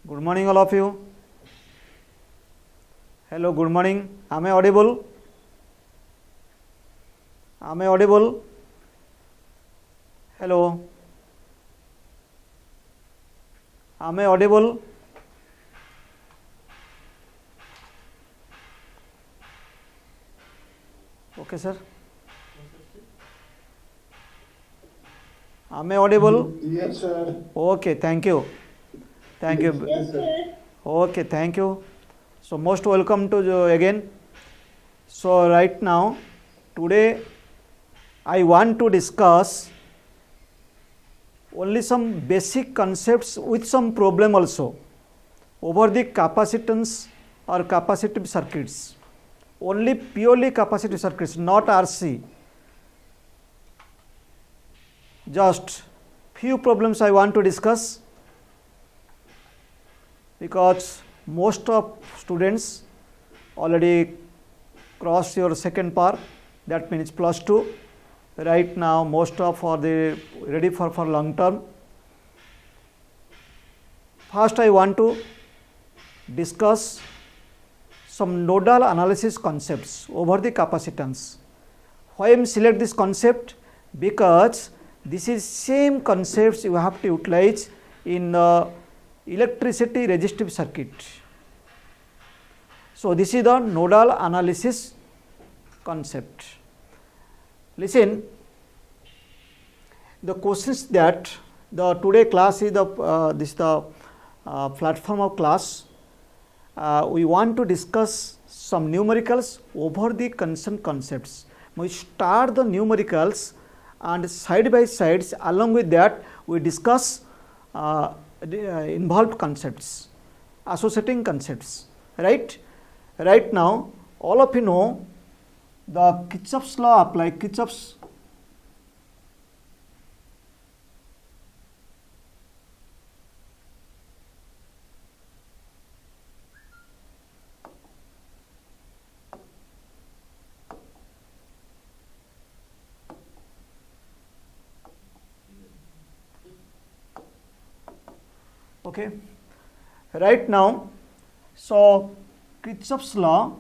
Good morning, all of you. Hello, good morning. Am I audible? Am I audible? Hello. Am I audible? Okay, sir. Am I audible? Yes, sir. Okay, thank you. Thank you. Yes, sir. Okay, thank you. So, most welcome to you again. So, right now, today I want to discuss only some basic concepts with some problem also over the capacitance or capacitive circuits. Only purely capacitive circuits, not RC. Just few problems I want to discuss, because most of students already crossed your second part, that means +2. Right now most of are the ready for long term. First I want to discuss some nodal analysis concepts over the capacitance. Why I am select this concept? Because this is same concepts you have to utilize in electricity resistive circuit. So, this is the nodal analysis concept. Listen, the questions that the today class is the platform of class. We want to discuss some numericals over the concerned concepts. We start the numericals and side by sides, along with that we discuss involved concepts, associating concepts, right? Right now all of you know the Kirchhoff's law apply. Kirchhoff's okay. Right now, so Kirchhoff's law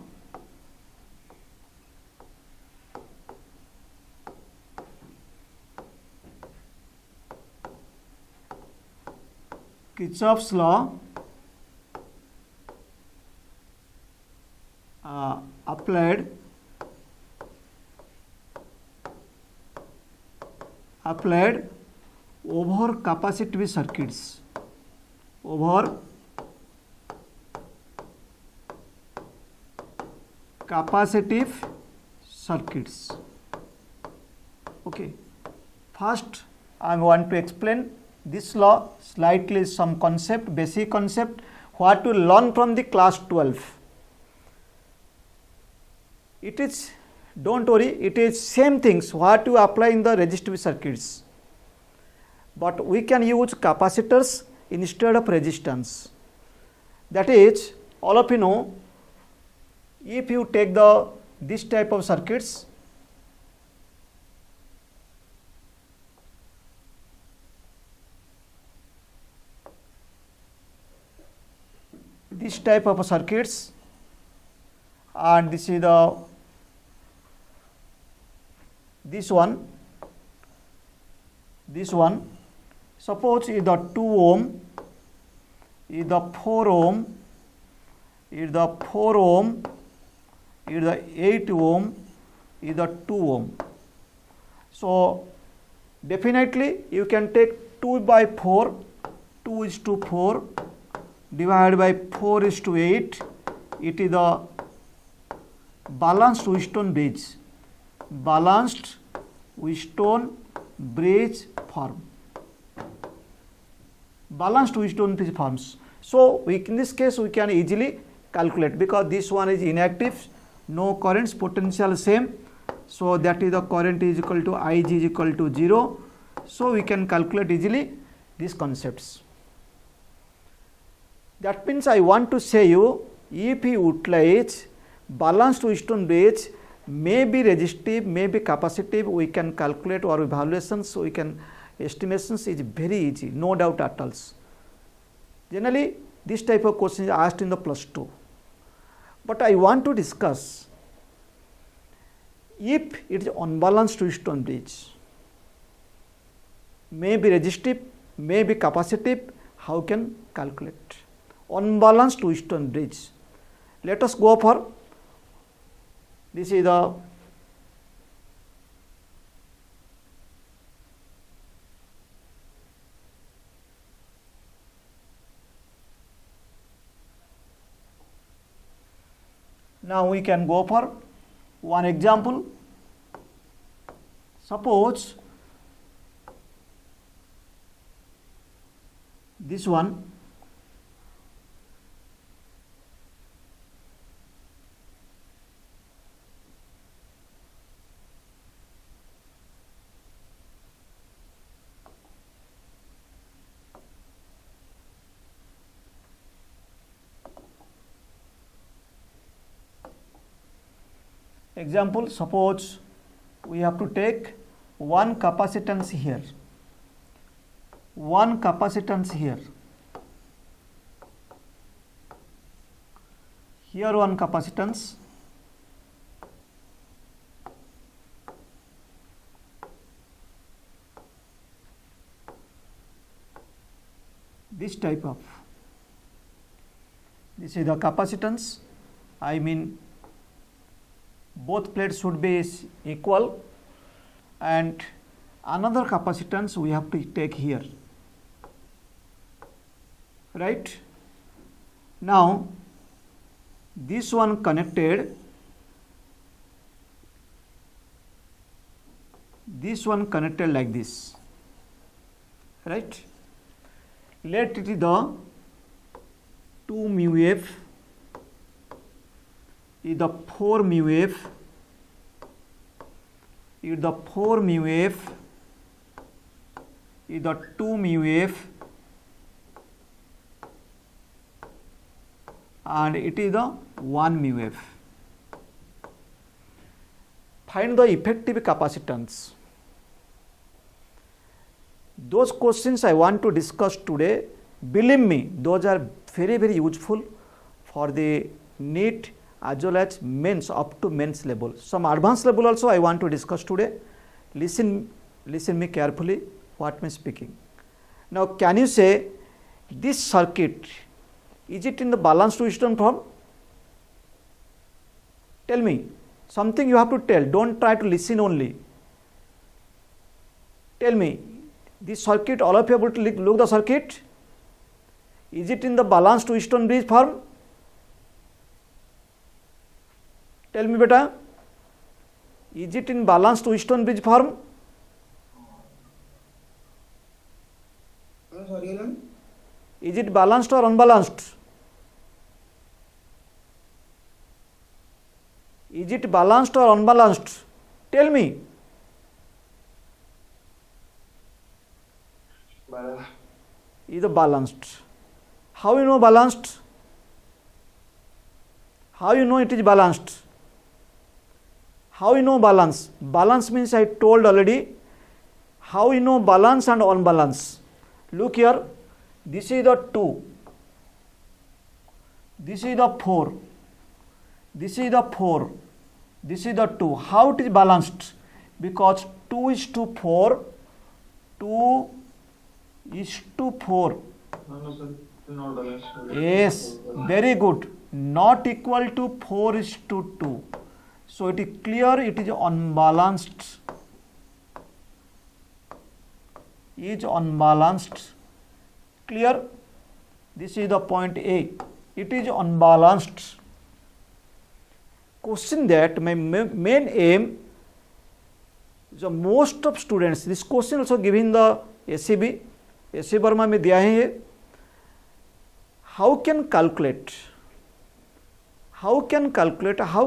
applied over capacitive circuits, over capacitive circuits. Okay. First I want to explain this law slightly, some concept, basic concept what to learn from the class 12. It is, don't worry, it is same things what you apply in the resistive circuits, but we can use capacitors instead of resistance. That is, all of you know, if you take this type of circuits, and this is this one, suppose is the 2 ohm, is the 4 ohm, is the 4 ohm, is the 8 ohm, is the 2 ohm. So, definitely you can take 2 by 4, 2 is to 4 divided by 4 is to 8, it is the balanced Wheatstone bridge form. Balanced Wheatstone bridge forms. So, in this case we can easily calculate, because this one is inactive, no currents, potential same. So, that is the current is equal to Ig is equal to 0. So, we can calculate easily these concepts. That means I want to say you, if you utilize balanced Wheatstone bridge, may be resistive, may be capacitive, we can calculate our evaluations, we can estimations is very easy, no doubt at all. Generally This type of question is asked in the +2. But I want to discuss if it is unbalanced two-stone bridge, may be resistive, may be capacitive, how can calculate? Unbalanced two-stone bridge. Let us go for, this is the now we can go for one example. Suppose this one, example, suppose we have to take one capacitance here, one capacitance here, here one capacitance, this type of, this is the capacitance, I mean both plates should be equal, and another capacitance we have to take here, right. Now this one connected, this one connected like this, right. Let it is the 2 mu f is the 4 mu f, is the 4 mu f, is the 2 mu f, and it is the 1 mu f. Find the effective capacitance. Those questions I want to discuss today, believe me, those are very, very useful for the NEET as well as mains, up to mains level. Some advanced level also I want to discuss today. Listen me carefully what I am speaking. Now can you say this circuit, is it in the balanced two-stone form? Tell me, something you have to tell, don't try to listen only. Tell me, this circuit, all of you able to look the circuit, is it in the balanced two-stone bridge form? Tell me beta, is it in balanced two-stone bridge form? Sorry, is it balanced or unbalanced? Is it balanced or unbalanced? Tell me. Balanced. Is it balanced? How you know balanced? How you know it is balanced? How you know balance? Balance means I told already. How you know balance and unbalance? Look here, this is the 2, this is the 4, this is the 4, this is the 2. How it is balanced? Because 2 is to 4, 2 is to 4. No, sir, not balanced. Yes, very good. Not equal to 4 is to 2. So it is clear it is unbalanced. Is unbalanced. Clear? This is the point A. It is unbalanced. Question that my main aim is most of students. This question also given the SCB. SC Burma में दिया है ये. How can calculate? How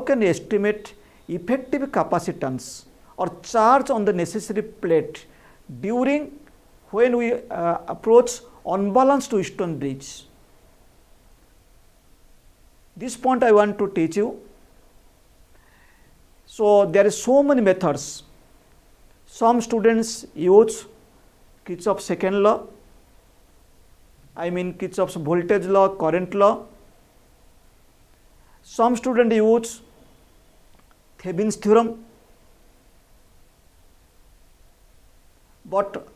can estimate effective capacitance or charge on the necessary plate during when we approach unbalanced two-stone bridge? This point I want to teach you. So there is so many methods. Some students use Kirchhoff's second law. I mean Kirchhoff's voltage law, current law. Some student use Thevenin's theorem. But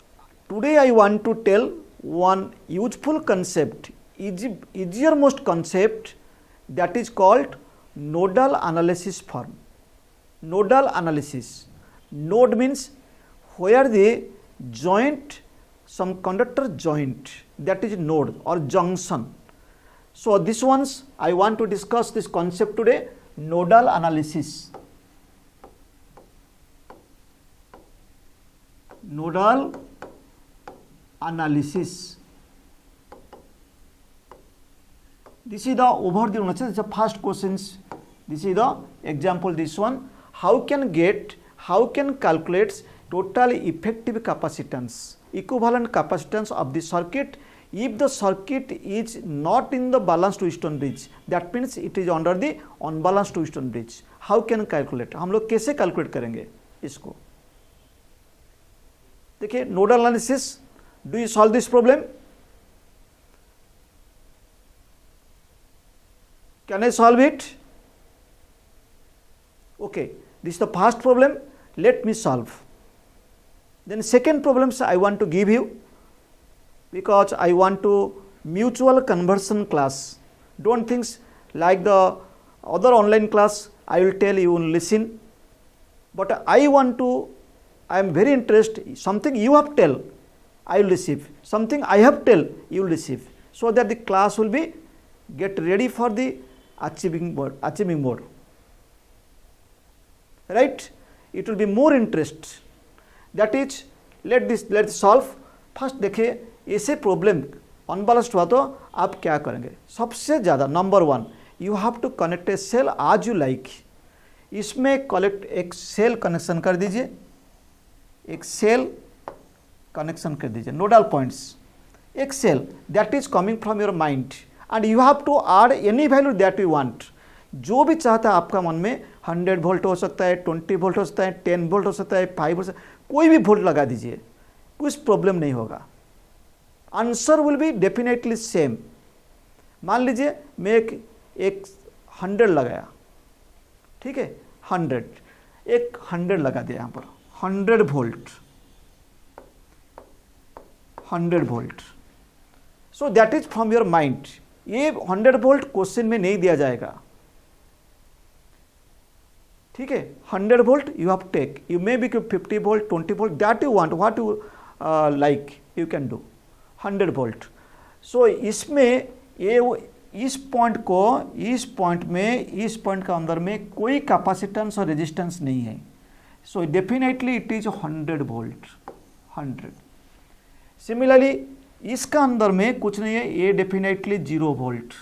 today I want to tell one useful concept, easier most concept, that is called nodal analysis form. Nodal analysis. Node means where the joint, some conductor joint, that is node or junction. So this ones I want to discuss this concept today, nodal analysis. Nodal analysis. This is the overview. This is the first questions. This is the example. This one. How can calculate total effective capacitance, equivalent capacitance of the circuit if the circuit is not in the balanced Wheatstone bridge, that means it is under the unbalanced Wheatstone bridge. How can calculate? हम लोग कैसे calculate करेंगे इसको? देखिए nodal analysis. Do you solve this problem? Can I solve it? Okay, this is the first problem. Let me solve. Then second problems I want to give you, because I want to mutual conversion class. Don't think like the other online class I will tell you listen, but I am very interested, something you have tell I will receive, something I have tell you will receive, so that the class will be get ready for the achieving mode. Right? It will be more interest. That is, let's solve. First देखिए ऐसे problem unbalanced हुआ तो आप क्या करेंगे? सबसे ज़्यादा number 1, you have to connect a cell as you like. इसमें एक सेल कनेक्शन कर दीजिए, एक सेल कनेक्शन कर दीजिए, नोडल पॉइंट्स, एक cell that is coming from your mind and you have to add any value that you want. जो भी चाहता है आपका मन में, 100 वोल्ट हो सकता है, 20 वोल्ट हो सकता है, 10 वोल्ट हो सकता है, 5 वोल्ट, कोई भी वोल्ट लगा दीजिए, कुछ प्रॉब्लम नहीं होगा. Answer will be definitely same. मान लीजिए मैं एक 100 लगाया, ठीक है, 100 लगा दिया यहाँ पर, 100 volt. So that is from your mind. ये 100 वोल्ट क्वेश्चन में नहीं दिया जाएगा, ठीक है. 100 volt you have take, you may be 50 volt, 20 volt, that you want, what you like you can do. 100 volt. So इसमें ये इस पॉइंट के अंदर में कोई कैपेसिटेंस और रेजिस्टेंस नहीं है. So definitely it is 100 volt. 100. Similarly इसका अंदर में कुछ नहीं है, ये डेफिनेटली 0 वोल्ट.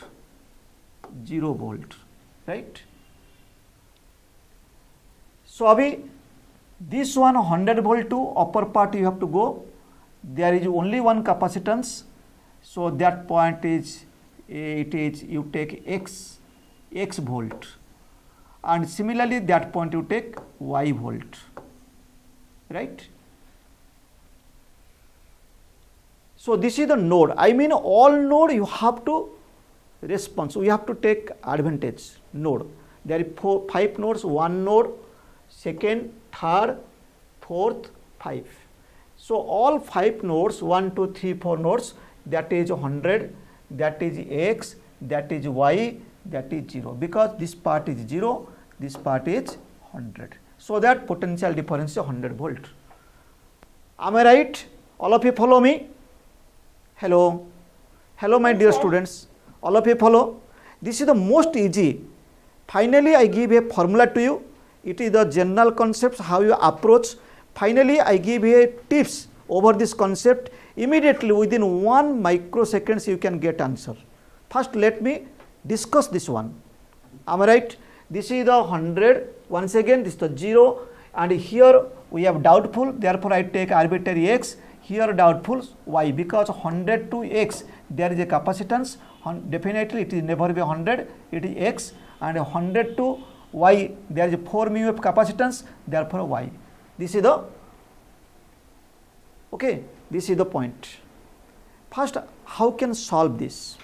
राइट. सो अभी this one 100 volt to upper part you have to go. There is only one capacitance, so that point is, it is, you take x volt, and similarly that point you take y volt, right? So this is the node. I mean all node you have to respond, so you have to take advantage node. There are 5 nodes, 1 node, second, third, fourth, 5. So all 5 nodes, 1, 2, 3, 4 nodes, that is 100, that is x, that is y, that is 0, because this part is 0, this part is 100. So that potential difference is 100 volt. Am I right? All of you follow me? Hello my dear students, all of you follow? This is the most easy. Finally I give a formula to you. It is the general concepts how you approach. Finally, I give you tips over this concept. Immediately within 1 microseconds you can get answer. First let me discuss this one. Am I right? This is the 100. Once again this is the 0, and here we have doubtful, therefore I take arbitrary x. Here doubtful y, because 100 to x there is a capacitance. Definitely it is never be 100, it is x, and 100 to y there is 4 mu of capacitance, therefore y. This is the point. First how can solve this?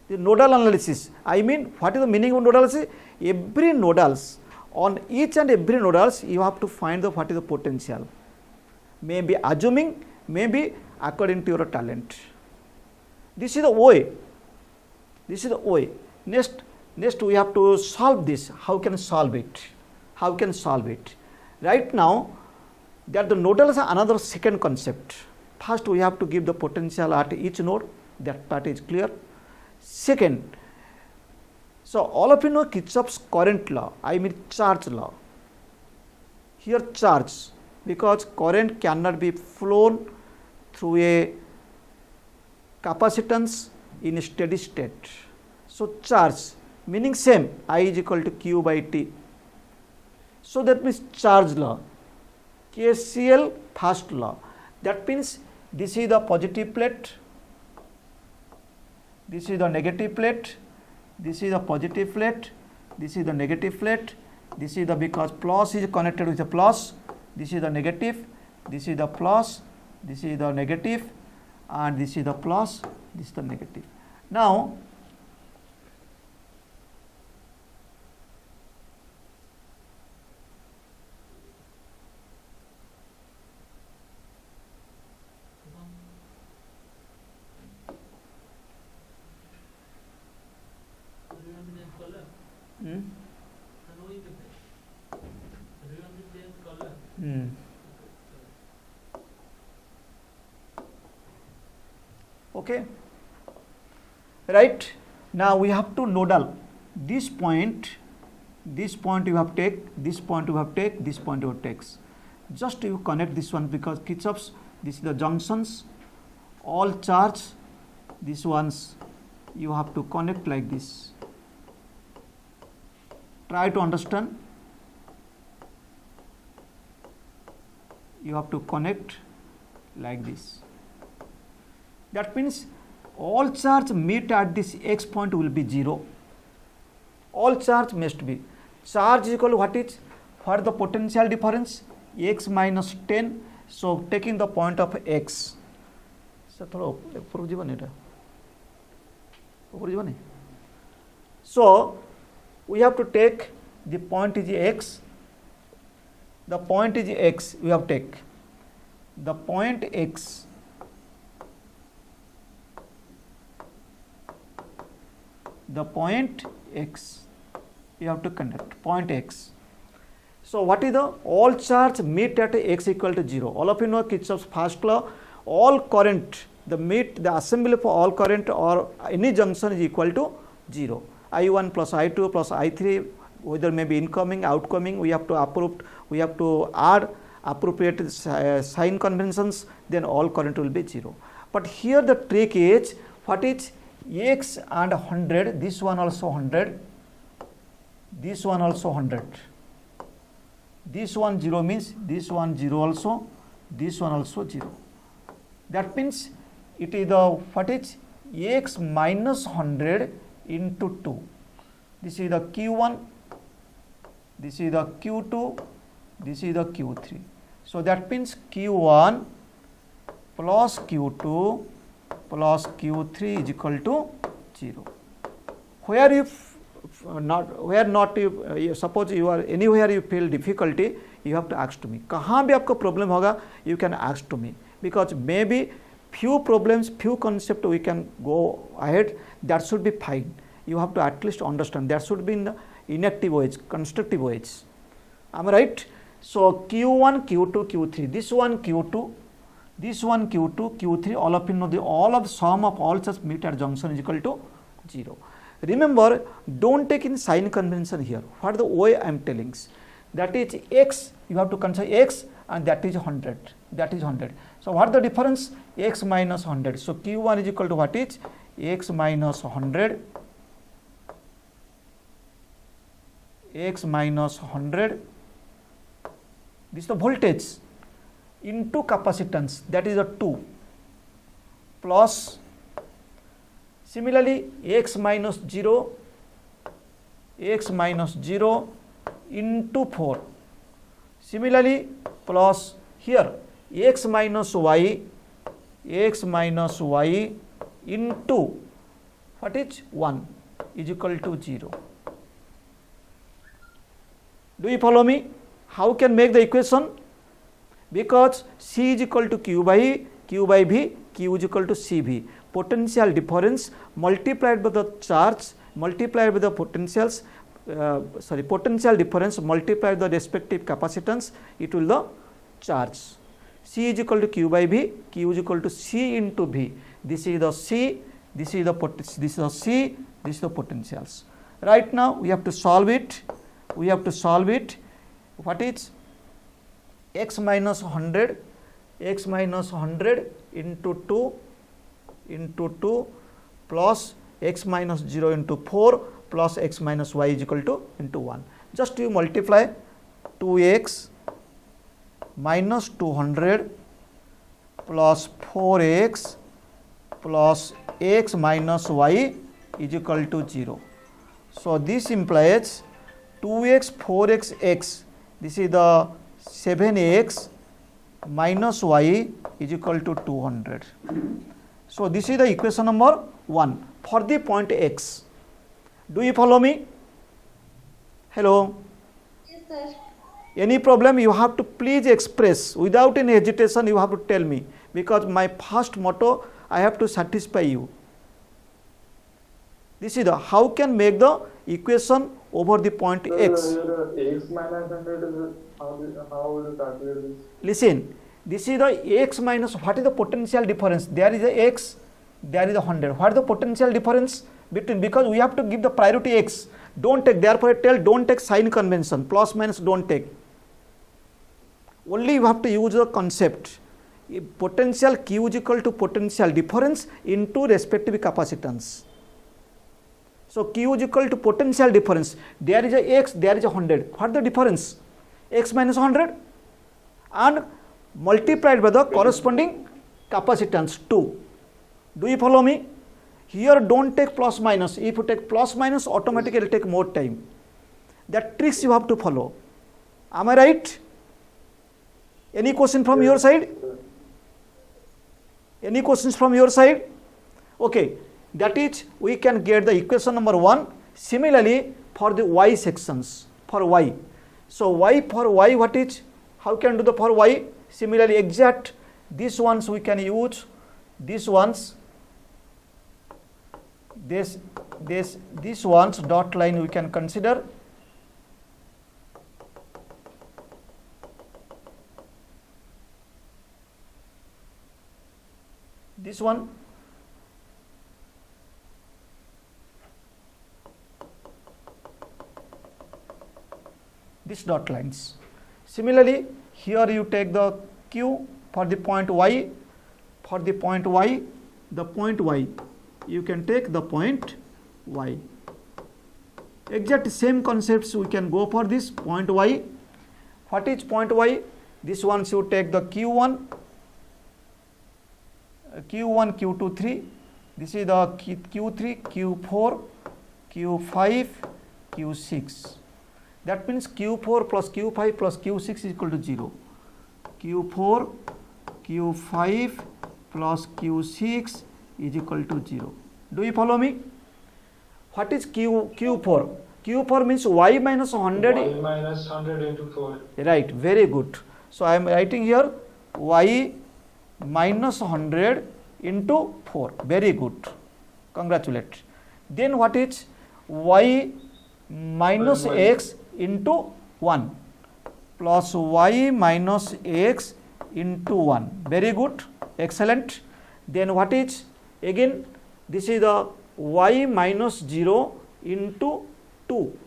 The nodal analysis, I mean what is the meaning of nodal analysis? Every nodals, on each and every nodals you have to find the what is the potential, maybe assuming, maybe according to your talent. This is the way, this is the way. Next we have to solve this. How can solve it? How can solve it? Right now that the nodals are another second concept. First we have to give the potential at each node, that part is clear. Second, so all of you know Kirchhoff's current law, I mean charge law. Here charge, because current cannot be flown through a capacitance in a steady state. So charge meaning same, I is equal to Q by T. So that means charge law, KCL first law. That means this is the positive plate, this is the negative plate, this is the positive plate, this is the negative plate, this is the, because plus is connected with the plus, this is the negative, this is the plus, this is the negative, and this is the plus, this is the negative. Now okay, right. Now we have to nodal this point you have take, this point you have take, this point you have takes. Just you connect this one, because Kirchhoff's, this is the junctions, all charge, these ones you have to connect like this. Try to understand. You have to connect like this. That means all charge meet at this x point will be 0. All charge must be. Charge is equal to what is? For the potential difference, x minus 10. So taking the point of x. So we have to take the point is x. The point is x, we have take the point x, the point x, you have to conduct point x. So what is the all charge meet at x equal to 0? All of you know Kirchhoff's first law, all current, the assembly for all current or any junction is equal to 0. I1 plus I2 plus I3, whether may be incoming, outgoing, we have to add appropriate sign conventions, then all current will be 0. But here the trick is, what is x and 100, this one also 100, this one also 100, this one 0 means this one 0 also, this one also 0. That means it is the, what is x minus 100 into 2. This is the Q1, this is the Q2, this is the Q3. So that means Q1 plus Q2 plus Q3 is equal to 0. Where if not, where not, if suppose you are anywhere you feel difficulty, you have to ask to me. कहाँ भी आपको problem होगा, you can ask to me, because maybe few problems, few concept we can go ahead. That should be fine. You have to at least understand. That should be in the inactive ways, constructive ways. Am I right? So Q1, Q2, Q3. This one Q2, this one Q2, Q3. All of you know all of the sum of all such meet at junction is equal to 0. Remember, don't take in sign convention here. What the way I am telling? That is x. You have to consider x, and that is 100. That is 100. So what the difference? X minus 100. So Q1 is equal to what is? X minus 100. X minus 100, this is the voltage, into capacitance, that is the 2, plus similarly x minus 0, x minus 0 into 4, similarly plus here x minus y into what is 1 is equal to 0. Do you follow me? How can make the equation? Because C is equal to Q by V, Q is equal to CV. Potential difference multiplied by the charge multiplied by the potentials, potential difference multiplied by the respective capacitance, it will the charge. C is equal to Q by V, Q is equal to C into V. This is the C, this is the C, this is the potentials. Right now we have to solve it. What is x minus 100 into 2 plus x minus 0 into 4 plus x minus y is equal to into 1. Just you multiply 2x minus 200 plus 4x plus x minus y is equal to 0. So this implies 2x 4x x, this is the 7x minus y is equal to 200. So this is the equation number 1 for the point x. Do you follow me? Hello? Yes, sir. Any problem you have to please express without any hesitation, you have to tell me, because my first motto, I have to satisfy you. This is the how can make the equation over the point x. X minus 100 is how will you calculate this? Listen, this is the x minus, what is the potential difference? There is a x, there is a 100. What is the potential difference between, because we have to give the priority x. Don't take, therefore I tell don't take sign convention, plus minus don't take. Only you have to use the concept. Potential Q is equal to potential difference into respective capacitance. So Q is equal to potential difference. There is a x, there is a 100. What is the difference? X minus 100 and multiplied by the corresponding capacitance 2. Do you follow me? Here don't take plus minus. If you take plus minus, automatically it will take more time. That tricks you have to follow. Am I right? Any question from your side? Any questions from your side? Okay, that is we can get the equation number 1. Similarly for the y sections, for y. So y for y, what is, how can do the for y? Similarly exact, these ones we can use, these ones, these ones dot line we can consider. This one, this dot lines. Similarly, here you take the Q for the point y, for the point y, the point y, you can take the point y. Exact same concepts we can go for this point y. What is point y? This one should take the Q1, Q2, 3. This is the Q3, Q4, Q5, Q6. That means Q4 plus Q5 plus Q6 is equal to 0. Q4, Q5 plus Q6 is equal to 0. Do you follow me? What is Q4? Q4 means y minus 100. Y minus 100 into 4. Right, very good. So I am writing here y minus 100 into 4. Very good. Congratulate. Then what is y minus x into 1 plus y minus x into 1. Very good. Excellent. Then what is, again this is the y minus 0 into 2.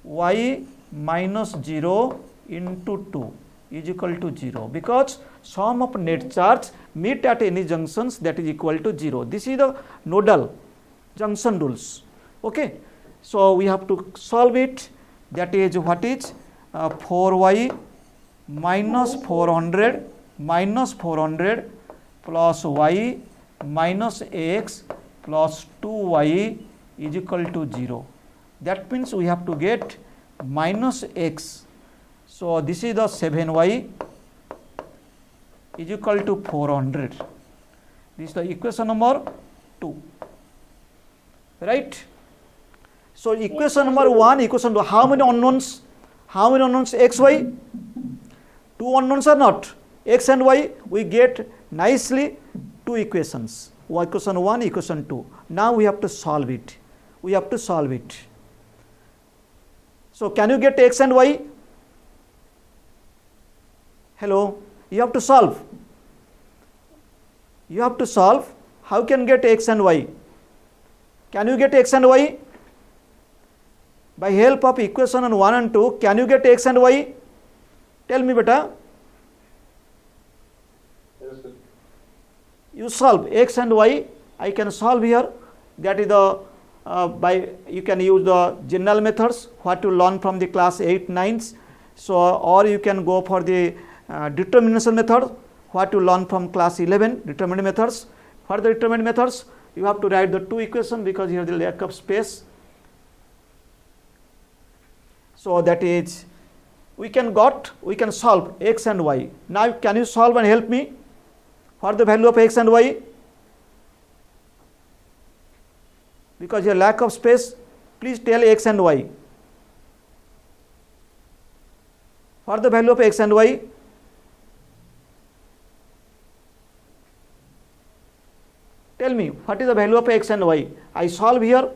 Y minus 0 into 2 is equal to 0, because sum of net charge meet at any junctions, that is equal to 0. This is the nodal junction rules. Okay. So we have to solve it. That is what is 4y minus 400 plus y minus x plus 2y is equal to 0. That means we have to get minus x. So this is the 7y is equal to 400. This is the equation number 2, right? So equation number 1, equation 2, how many unknowns? How many unknowns? X, Y? 2 unknowns or not? X and Y, we get nicely 2 equations. Equation 1, equation 2. Now we have to solve it. We have to solve it. So can you get X and Y? Hello? You have to solve. You have to solve. How can get X and Y? Can you get X and Y? By help of equation 1 and 2, can you get X and Y? Tell me, beta. Yes, sir. You solve X and Y. I can solve here. That is the you can use the general methods what you learn from the class 8, 9s. So or you can go for the determination method what you learn from class 11, determinant methods. For the determinant methods, you have to write the 2 equations because here the lack of space. So that is we can solve X and Y. Now can you solve and help me? What the value of X and Y? Because here lack of space, please tell X and Y. What the value of X and Y? Tell me, what is the value of X and Y? I solve here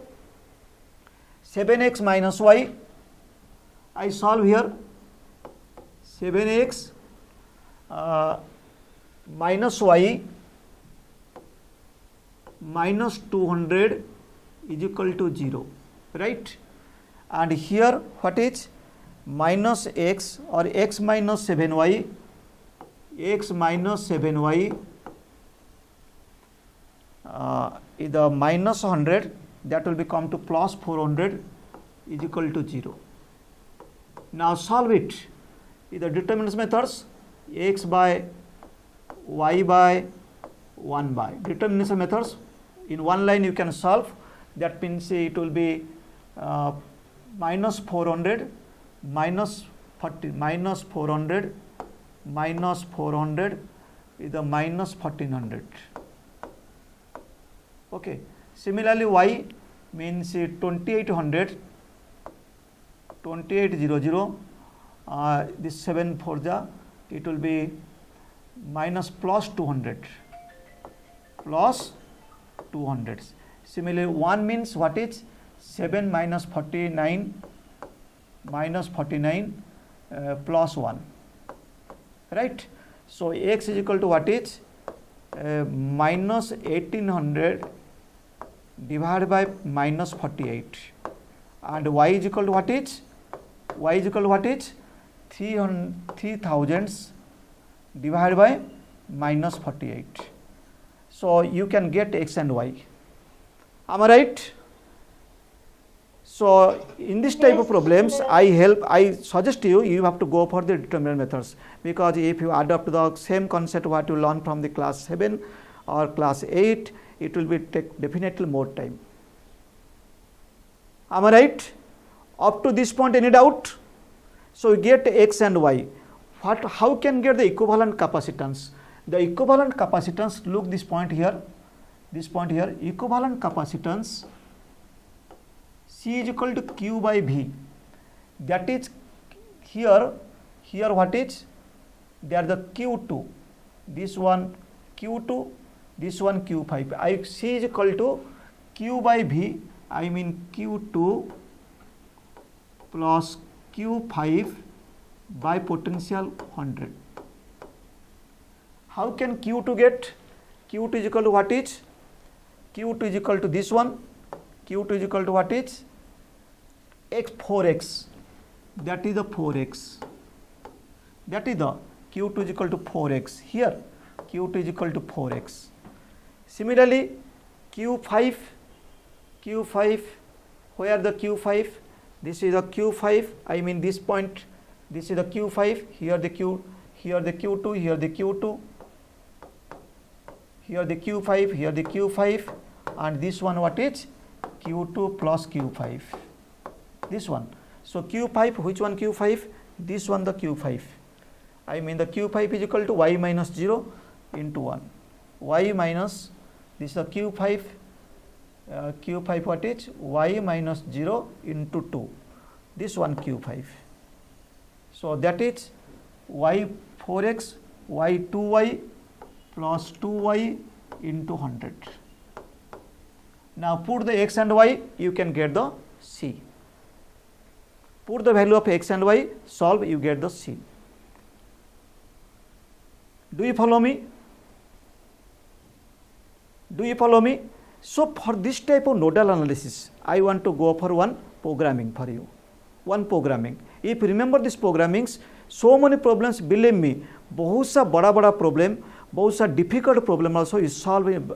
7x minus y. I solve here 7x minus y minus 200 is equal to 0, right? And here what is minus x or x minus 7y, x minus 7y is the minus 100, that will become to plus 400 is equal to 0. Now solve it with the determinants methods, x by y by 1 by determination methods. In one line you can solve, that means it will be minus 400 minus 40 minus 400 minus 400 is the minus 1400. Okay. Similarly, y means 2800 2800 this 7 for the it will be minus plus 200 plus 200. Similarly, 1 means what is 7 minus 49 minus 49 plus 1, right? So x is equal to what is minus 1800 divided by minus 48, and y is equal to what is 3000 divided by minus 48. So you can get x and y. Am I right? So in this type of problems, I suggest you have to go for the determinant methods, because if you adopt the same concept what you learn from the class 7 or class 8, it will be take definitely more time. Am I right? Up to this point, any doubt? So we get x and y. How can get the equivalent capacitance? The equivalent capacitance, look this point here, equivalent capacitance C is equal to Q by V. That is here what is? They are the Q2, this one Q2, this one Q5. C is equal to Q by V, I mean Q2 plus Q5 by potential 100. How can Q2 get? Q2 is equal to what is? Q2 is equal to this one. Q2 is equal to what is? X 4x. That is the 4x. That is the Q2 is equal to 4x. Here Q2 is equal to 4x. Similarly, Q5, where the Q5? This is the Q5, I mean this point, this is the Q5, here the Q2, here the Q2, here the Q5, here the Q5, and this one what is? Q2 plus Q5, this one. So Q5, which one Q5? This one the Q5. I mean the Q5 is equal to y minus 0 into 1. Y minus, this is the Q5, Q5 what is y minus 0 into 2, this one Q5. So that is y 4x y 2y plus 2y into 100. Now put the x and y, you can get the C. Put the value of x and y, solve, you get the C. Do you follow me? Do you follow me? So for this type of nodal analysis, I want to go for one programming for you. One programming. If you remember this programmings, so many problems, believe me, बहुत सा बड़ा बड़ा problem, बहुत सा difficult problem also इस solve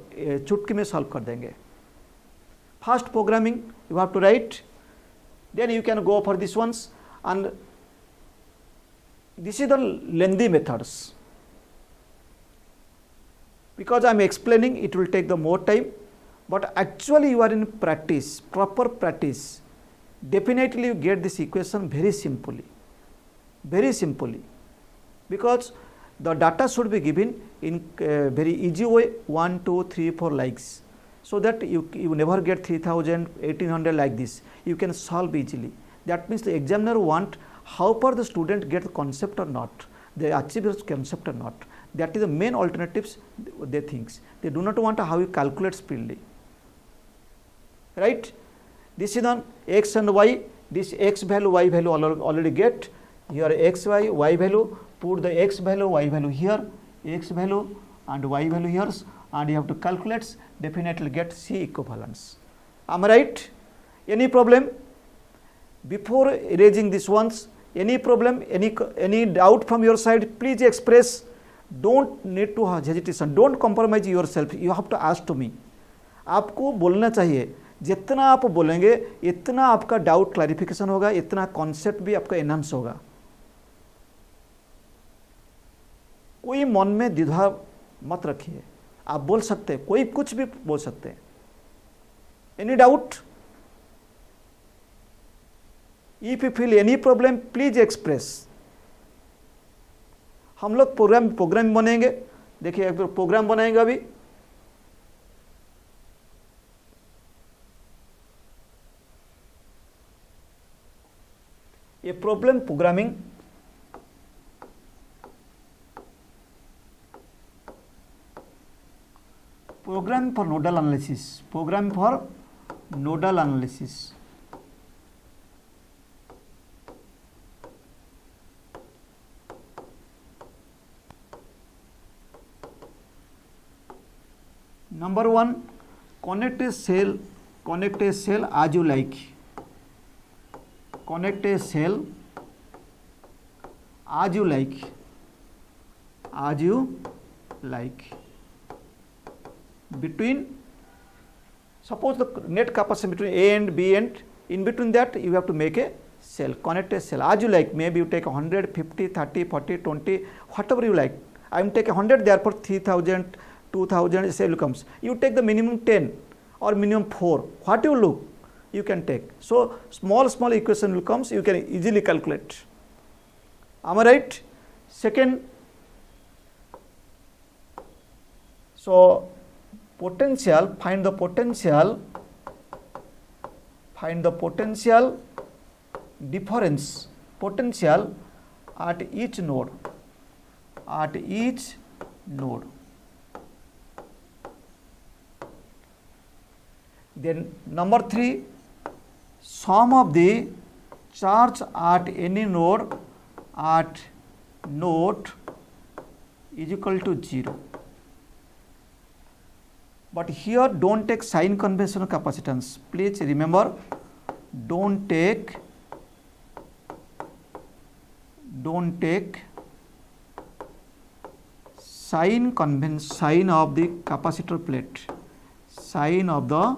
चुटकी में solve कर देंगे. First programming you have to write, then you can go for this ones, and this is the lengthy methods. Because I am explaining, it will take the more time, but actually you are in practice, proper practice. Definitely you get this equation very simply, because the data should be given in very easy way, 1, 2, 3, 4 likes, so that you never get 3000, 1800 like this. You can solve easily. That means the examiner want how far the student get the concept or not, they achieve the concept or not. That is the main alternatives they think. They do not want how you calculate speedily. Right? This is on x and y. This x value, y value already get. Here x, y value. Put the x value, y value here. X value and y value here. And you have to calculate. Definitely get C equivalence. Am I right? Any problem? Before erasing this ones, any problem, any doubt from your side, please express. Don't need to hesitation. Don't compromise yourself. You have to ask to me. आपको बोलना चाहिए. जितना आप बोलेंगे इतना आपका doubt clarification होगा, इतना कॉन्सेप्ट भी आपका एनहांस होगा. कोई मन में द्विधा मत रखिए. आप बोल सकते हैं, कोई कुछ भी बोल सकते हैं. Any doubt? If you feel any problem please express. हम लोग प्रोग्राम बनेंगे. देखिए एक प्रोग्राम बनाएंगे अभी. ये problem programming program for nodal analysis. Program for nodal analysis. Number 1, connect a cell as you like. Connect a cell as you like. As you like. Between, suppose the net capacity between A and B, and in between that you have to make a cell, connect a cell as you like. Maybe you take 100, 50, 30, 40, 20, whatever you like. I am taking 100, therefore 3000, 2000 cell comes. You take the minimum 10 or minimum 4. What you look, you can take. So small equation will comes, you can easily calculate. Am I right? Second, so potential, find the potential difference, potential at each node. Then number 3, sum of the charge at any node is equal to 0. But here don't take sign convention of capacitance. Please remember, don't take sign of the capacitor plate, sign of the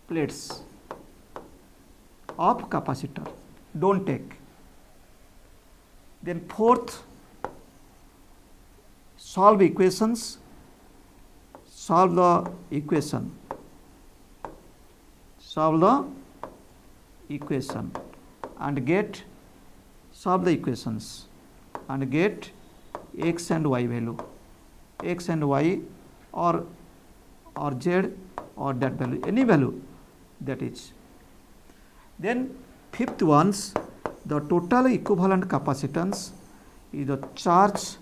plates of capacitor. Don't take. Then fourth, solve the equation and get, solve the equations and get x and y value, x and y, or or Z or that value, any value that is. Then fifth ones, the total equivalent capacitance is the charge,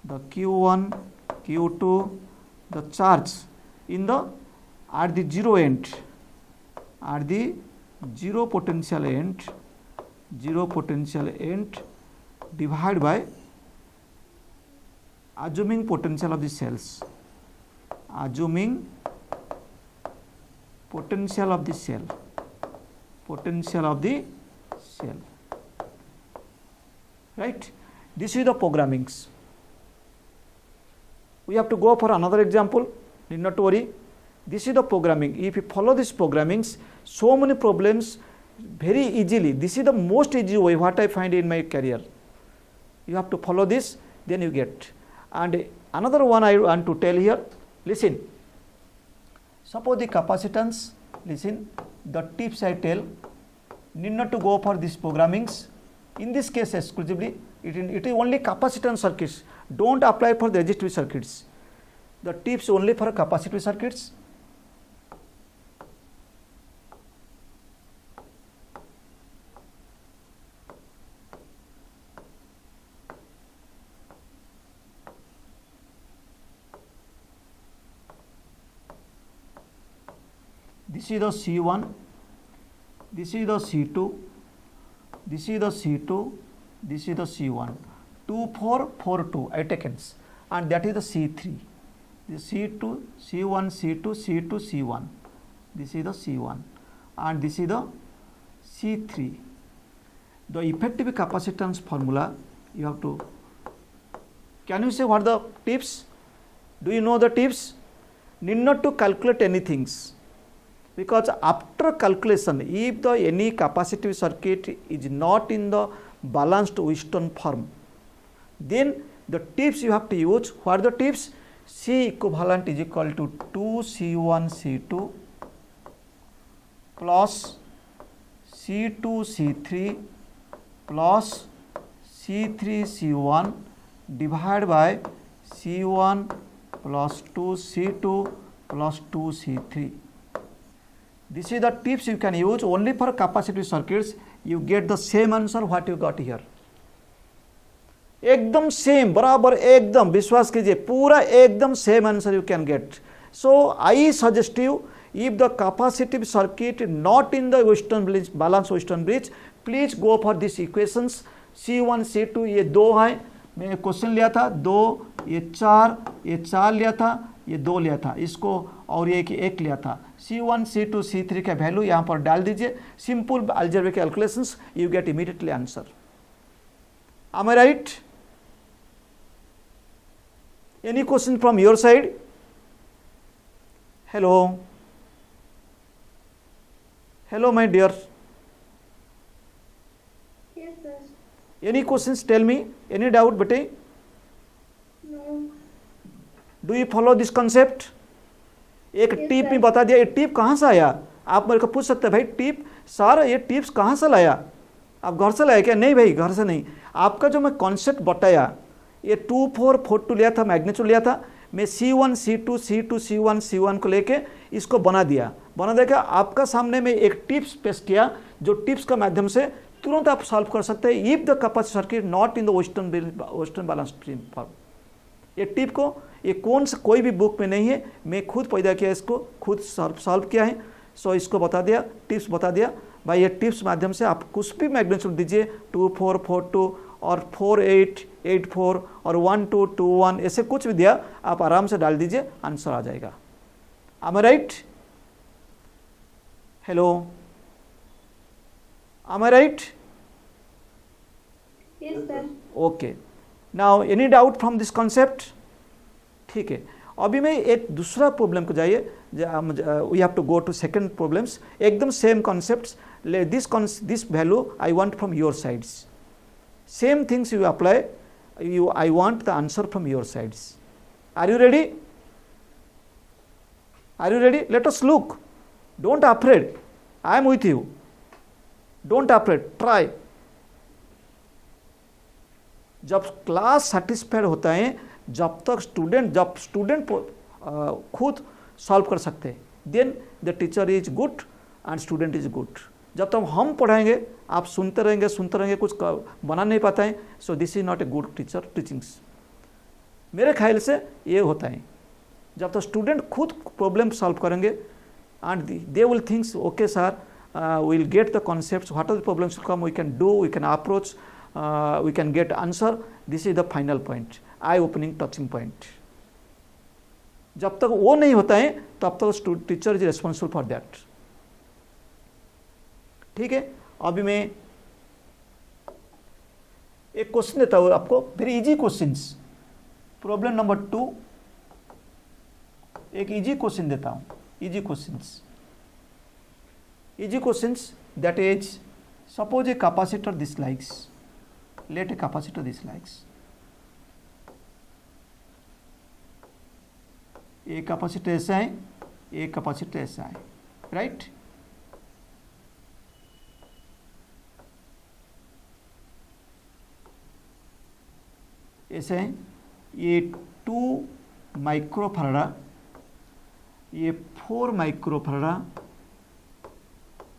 the Q1, Q2, the charge in the at the zero end, at the zero potential end divided by assuming potential of the cells, assuming potential of the cell, right? This is the programmings. We have to go for another example, need not worry. This is the programming. If you follow these programmings, so many problems very easily. This is the most easy way what I find in my career. You have to follow this, then you get. And another one I want to tell here, listen. Suppose the capacitance, listen, the tips I tell, need not to go for these programmings. In this case exclusively, it is only capacitance circuits. Don't apply for the resistive circuits. The tips only for capacitive circuits. This is the C1, this is the C2, this is the C2, this is the C1, 2, 4, 4, 2 I taken, and that is the C3, the C2, C1, C2, C2, C1, this is the C1, and this is the C3. The effective capacitance formula, you have to, can you say what the tips? Do you know the tips? Need not to calculate anything. Because after calculation, if the any capacitive circuit is not in the balanced Wheatstone form, then the tips you have to use. What are the tips? C equivalent is equal to 2C1 C2 plus C2 C3 plus C3 C1 divided by C1 plus 2 C2 plus 2 C3. This is the tips you can use only for capacitive circuits. You get the same answer what you got here. एकदम same, बराबर एकदम, विश्वास कीजिए, पूरा एकदम same answer you can gate. So I suggest you, if the capacitive circuit not in the Wheatstone bridge, balance Wheatstone bridge, please go for these equations. C1 C2 ये दो है, मैं क्वेश्चन लिया था दो, ये चार लिया था, ये दो लिया था, इसको और ये एक लिया था. C1 C2 C3 का वैल्यू यहाँ पर डाल दीजिए. Simple algebraic calculations, you get immediately answer. Am I right? Any question from your side? Hello. Hello, my dear. Yes, sir. Any questions? Tell me. Any doubt, bete? No. Do you follow this concept? एक Yes, tip sir. में बता दिया. ये tip कहाँ से आया? आप मेरे को पूछ सकते हैं भाई टिप सर ये टिप्स कहाँ से लाया? आप घर से लाया क्या? नहीं भाई, घर से नहीं. आपका जो मैं कॉन्सेप्ट बताया, ये 2 4 4 2 लिया था, मैग्नीट्यूड लिया था, मैं C1 C2 C2 C1 C1 को लेके इसको बना दिया. बना देकर आपका सामने में एक टिप्स पेश किया, जो टिप्स का माध्यम से तुरंत आप सॉल्व कर सकते हैं. If the capacitor circuit not in the western balance form. ये टिप को ये कौन सा कोई भी बुक में नहीं है, मैं खुद पैदा किया, इसको खुद सॉल्व किया है. सो इसको बता दिया, टिप्स बता दिया भाई. ये टिप्स माध्यम से आप कुछ भी मैग्नीट्यूड दीजिए, 2 4 4 2 और 4 8 8 4 और 1 2 2 1 ऐसे कुछ भी दिया, आप आराम से डाल दीजिए, आंसर आ जाएगा. Am I right? Hello. Am I right? Yes, sir. Okay. Now any doubt from this concept? ठीक है. अभी मैं एक दूसरा प्रॉब्लम को जाइए. We have to go to second problems. एकदम same concepts. This value I want from your sides. Same things you apply. I want the answer from your sides. Are you ready? Are you ready? Let us look. Don't afraid. I am with you. Don't afraid. Try. जब class satisfied होता है, जब student खुद solve कर सकते हैं, then the teacher is good and student is good. जब तक हम पढ़ाएंगे आप सुनते रहेंगे कुछ बना नहीं पाता है, सो this is not a good teacher teachings. मेरे ख्याल से ये होता है, जब तक स्टूडेंट खुद प्रॉब्लम सॉल्व करेंगे and they will thinks okay sir will get the concepts, what are the problems come, we can do, we can approach, we can get answer, this is the final point, I opening touching point. जब तक वो नहीं होता है तब तक teacher is responsible for that. ठीक है, अभी मैं एक क्वेश्चन देता हूं आपको, very easy questions. Problem number 2, एक इजी क्वेश्चन देता हूं, easy questions that is suppose a capacitor this likes, let a capacitor this likes, a capacitor ऐसा है, ए कैपेसिटर ऐसा है, राइट। ऐसे है, ये 2 माइक्रोफैराड, ये 4 माइक्रोफैराड,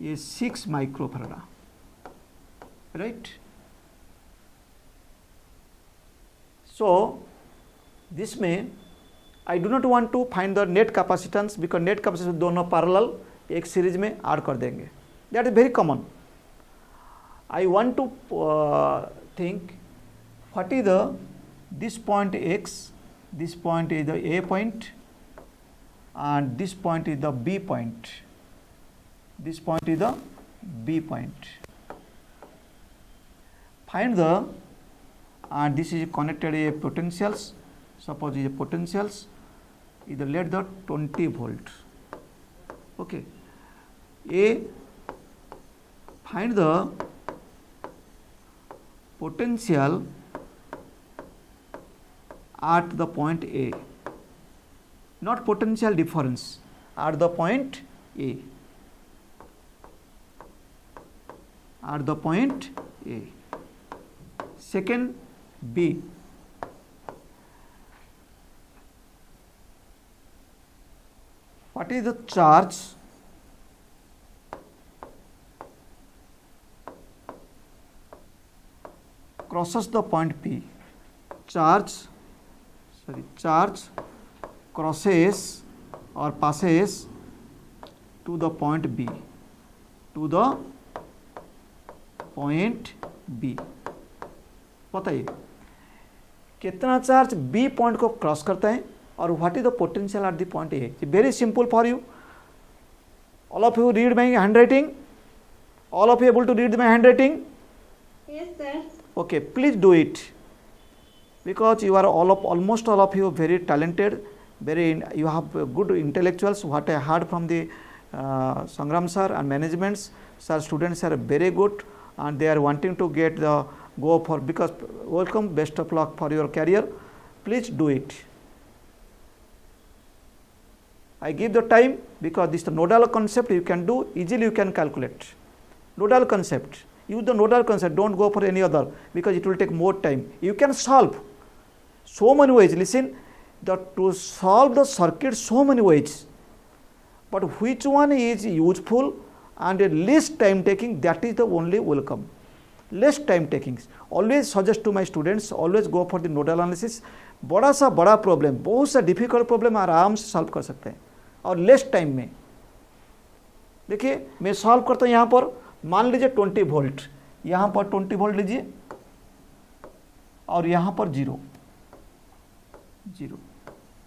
ये 6 माइक्रोफैराड, राइट। सो दिस में I do not want to find the net capacitance because net capacitance दोनों पैरेलल एक सीरीज में ऐड कर देंगे, that is very common. I want to think what is the this point x, this point is the A point and this point is the B point, this point is the B point. Find the, and this is connected a potentials, suppose is a potentials is the let the 20 volt, okay. A, find the potential at the point A, not potential difference, at the point A, at the point A. Second, B, what is the charge crosses the point P, charge crosses or passes to the point B, to the point B। बताइए कितना charge B point को cross करता है और what is the potential at the point A। Very simple for you, all of you read my hand writing, all of you able to read my hand writing? Yes, sir. Okay, please do it, because you are almost all of you very talented, you have good intellectuals. What I heard from the Sangram sir and managements, sir, students are very good and they are wanting to get the go for, because welcome, best of luck for your career. Please do it. I give the time because this is the nodal concept, you can do easily, you can calculate. Nodal concept, use the nodal concept, don't go for any other because it will take more time. You can solve so many ways. Listen, to solve the circuit so many ways, but which one is useful and least time taking, that is the only welcome. Less time taking. Always suggest to my students, always go for the nodal analysis. बड़ा सा बड़ा problem, बहुत सा difficult problem आराम से solve कर सकते हैं और लेस टाइम में। देखिए मैं सॉल्व करता हूँ यहाँ पर, मान लीजिए 20 वोल्ट, यहाँ पर 20 वोल्ट लीजिए और यहाँ पर 0,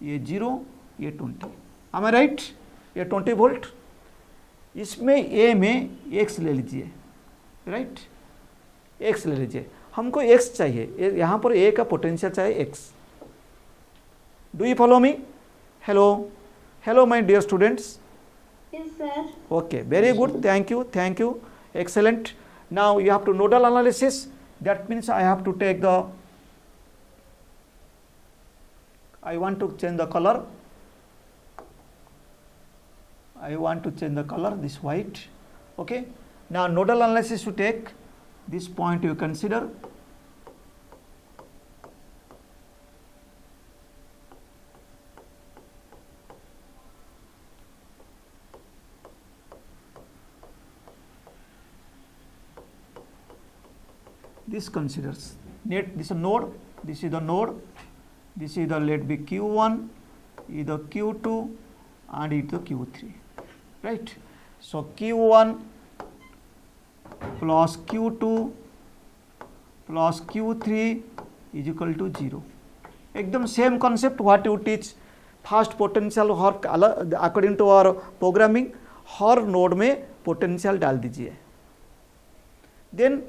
ये 0, ये 20, am I right? ये 20 वोल्ट, इसमें ए में x ले लीजिए, राइट, x ले लीजिए, हमको x चाहिए, यहाँ पर a का पोटेंशियल चाहिए x। Do you follow me? Hello my dear students. Yes, sir. Okay, very good, thank you, excellent. Now you have to nodal analysis, that means I have to take the, I want to change the color, this white, okay. Now nodal analysis to take, this point you consider, this considers net, this is a node, this is the node, this is the, let be q1, is the q2 and it the q3, right? So q1 plus q2 plus q3 is equal to 0. एकदम same concept what you teach first potential हर according to our programming हर node में potential डाल दीजिए. Then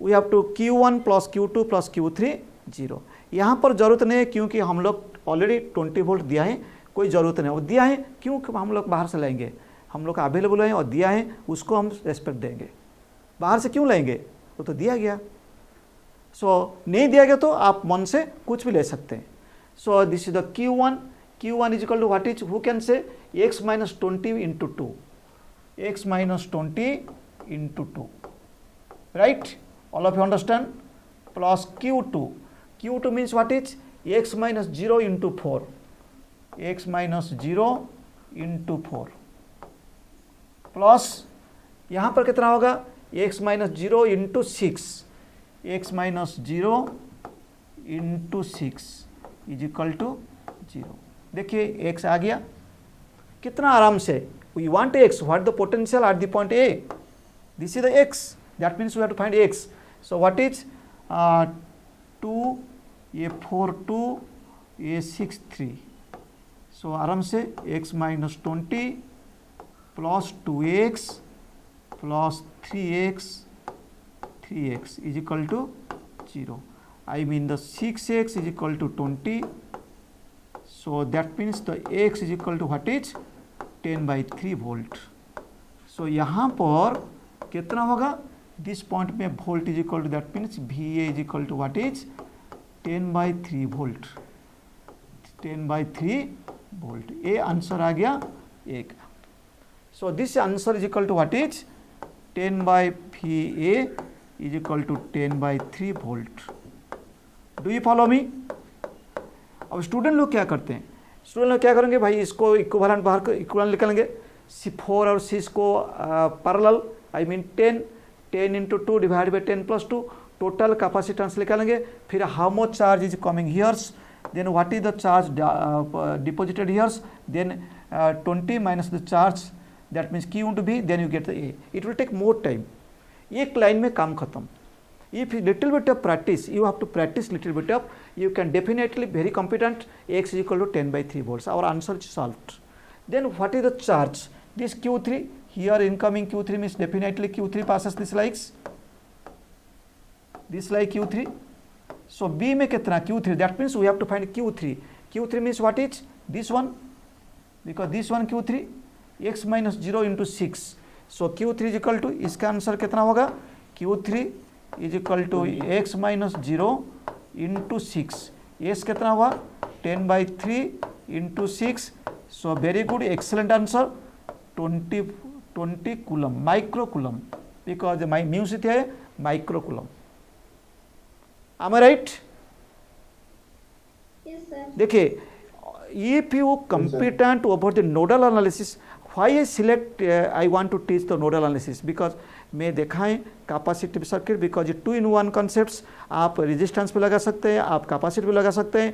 we have to q1 plus q2 plus q3 0. यहाँ पर ज़रूरत नहीं है क्योंकि हम लोग ऑलरेडी 20 वोल्ट दिया है, कोई ज़रूरत नहीं. और दिया है क्यों, हम लोग बाहर से लाएंगे, हम लोग का अवेलेबल है और दिया है उसको हम रेस्पेक्ट देंगे. बाहर से क्यों लाएंगे, वो तो दिया गया. सो नहीं दिया गया तो आप मन से कुछ भी ले सकते हैं. So this is the q1 is equal to what is, who can say x minus 20 into 2, x minus 20 into 2, right? All of you understand? Plus q2 means what is x minus 0 into 4, x minus 0 into 4 plus यहाँ पर कितना होगा x minus 0 into 6, x minus 0 into 6 is equal to 0. देखिए x आ गया कितना आराम से. We want x, what the potential at the point A? This is the x, that means we have to find x. So what is 2 a4 2 a6 3. So आराम से x minus 20 plus 2x plus 3x is equal to 0. I mean the 6x is equal to 20. So that means the x is equal to what is 10/3 volt. So यहाँ पर कितना होगा, this point में volt is equal to, that means VA is equal to what is 10/3 volt, 10/3 volt. ये answer आ गया एक. So this answer is equal to what is 10/VA is equal to 10/3 volt. Do you follow me? अब student लोग क्या करते हैं, student लोग क्या करेंगे भाई, इसको इक्विवेलेंट बाहर इक्विवेलेंट निकालेंगे, 4 और 6 को parallel, I mean 10 into 2 divide by 10 plus 2, total capacitance निकालेंगे. फिर how much charge is coming here's, then what is the charge deposited here's, then 20 minus the charge, that means Q into B, then you get the A. It will take more time. एक line में काम खत्म. If little bit of practice, you have to practice little bit of, you can definitely very competent. X is equal to 10/3 volts. Our answer is solved. Then what is the charge? This Q3 here, incoming Q3 means definitely Q3 passes this like Q3. So B में कितना Q3, that means we have to find Q3. Q3 means what is this one, because this one Q3 x minus 0 into 6. So Q3 is equal to, इसका answer कितना होगा, Q3 is equal to x minus 0 into 6. एस कितना हुआ 10/3 into 6. So very good, excellent answer. 20 coulomb, micro coulomb, because म्यूसिट है micro coulomb. am I right? Yes, sir. देखिए, if you competent over the nodal analysis, why I select I want to teach the nodal analysis, because मैं देखा है capacitive circuit, because 2-in-1 concepts. आप resistance पे लगा सकते हैं, आप कैपेसिटी पे लगा सकते हैं.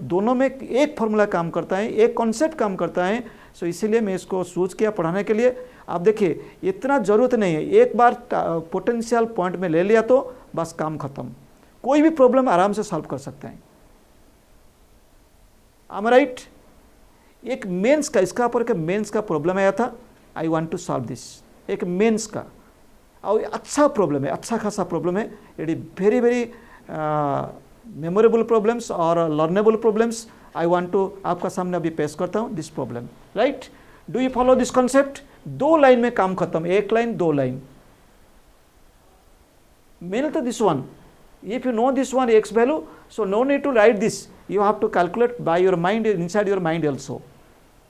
दोनों में एक फार्मूला काम करता है, एक कॉन्सेप्ट काम करता है. सो इसीलिए मैं इसको चूज किया पढ़ाने के लिए. आप देखिए इतना ज़रूरत नहीं है, एक बार पोटेंशियल पॉइंट में ले लिया तो बस काम खत्म. कोई भी प्रॉब्लम आराम से सॉल्व कर सकते हैं. am I right? एक मेंस का, इसका पर के मेंस का प्रॉब्लम आया था. I want to solve this. एक मेंस का और अच्छा प्रॉब्लम है, अच्छा खासा प्रॉब्लम है. It is very very memorable problems और learnable problems. I want to आपका सामने अभी पेश करता हूँ this problem. Right, do you follow this concept? 2 line में काम खत्म, 1 लाइन 2 लाइन. मेन तो this one, if you know this one x value, so no need to write this, you have to calculate by your mind, inside your mind also,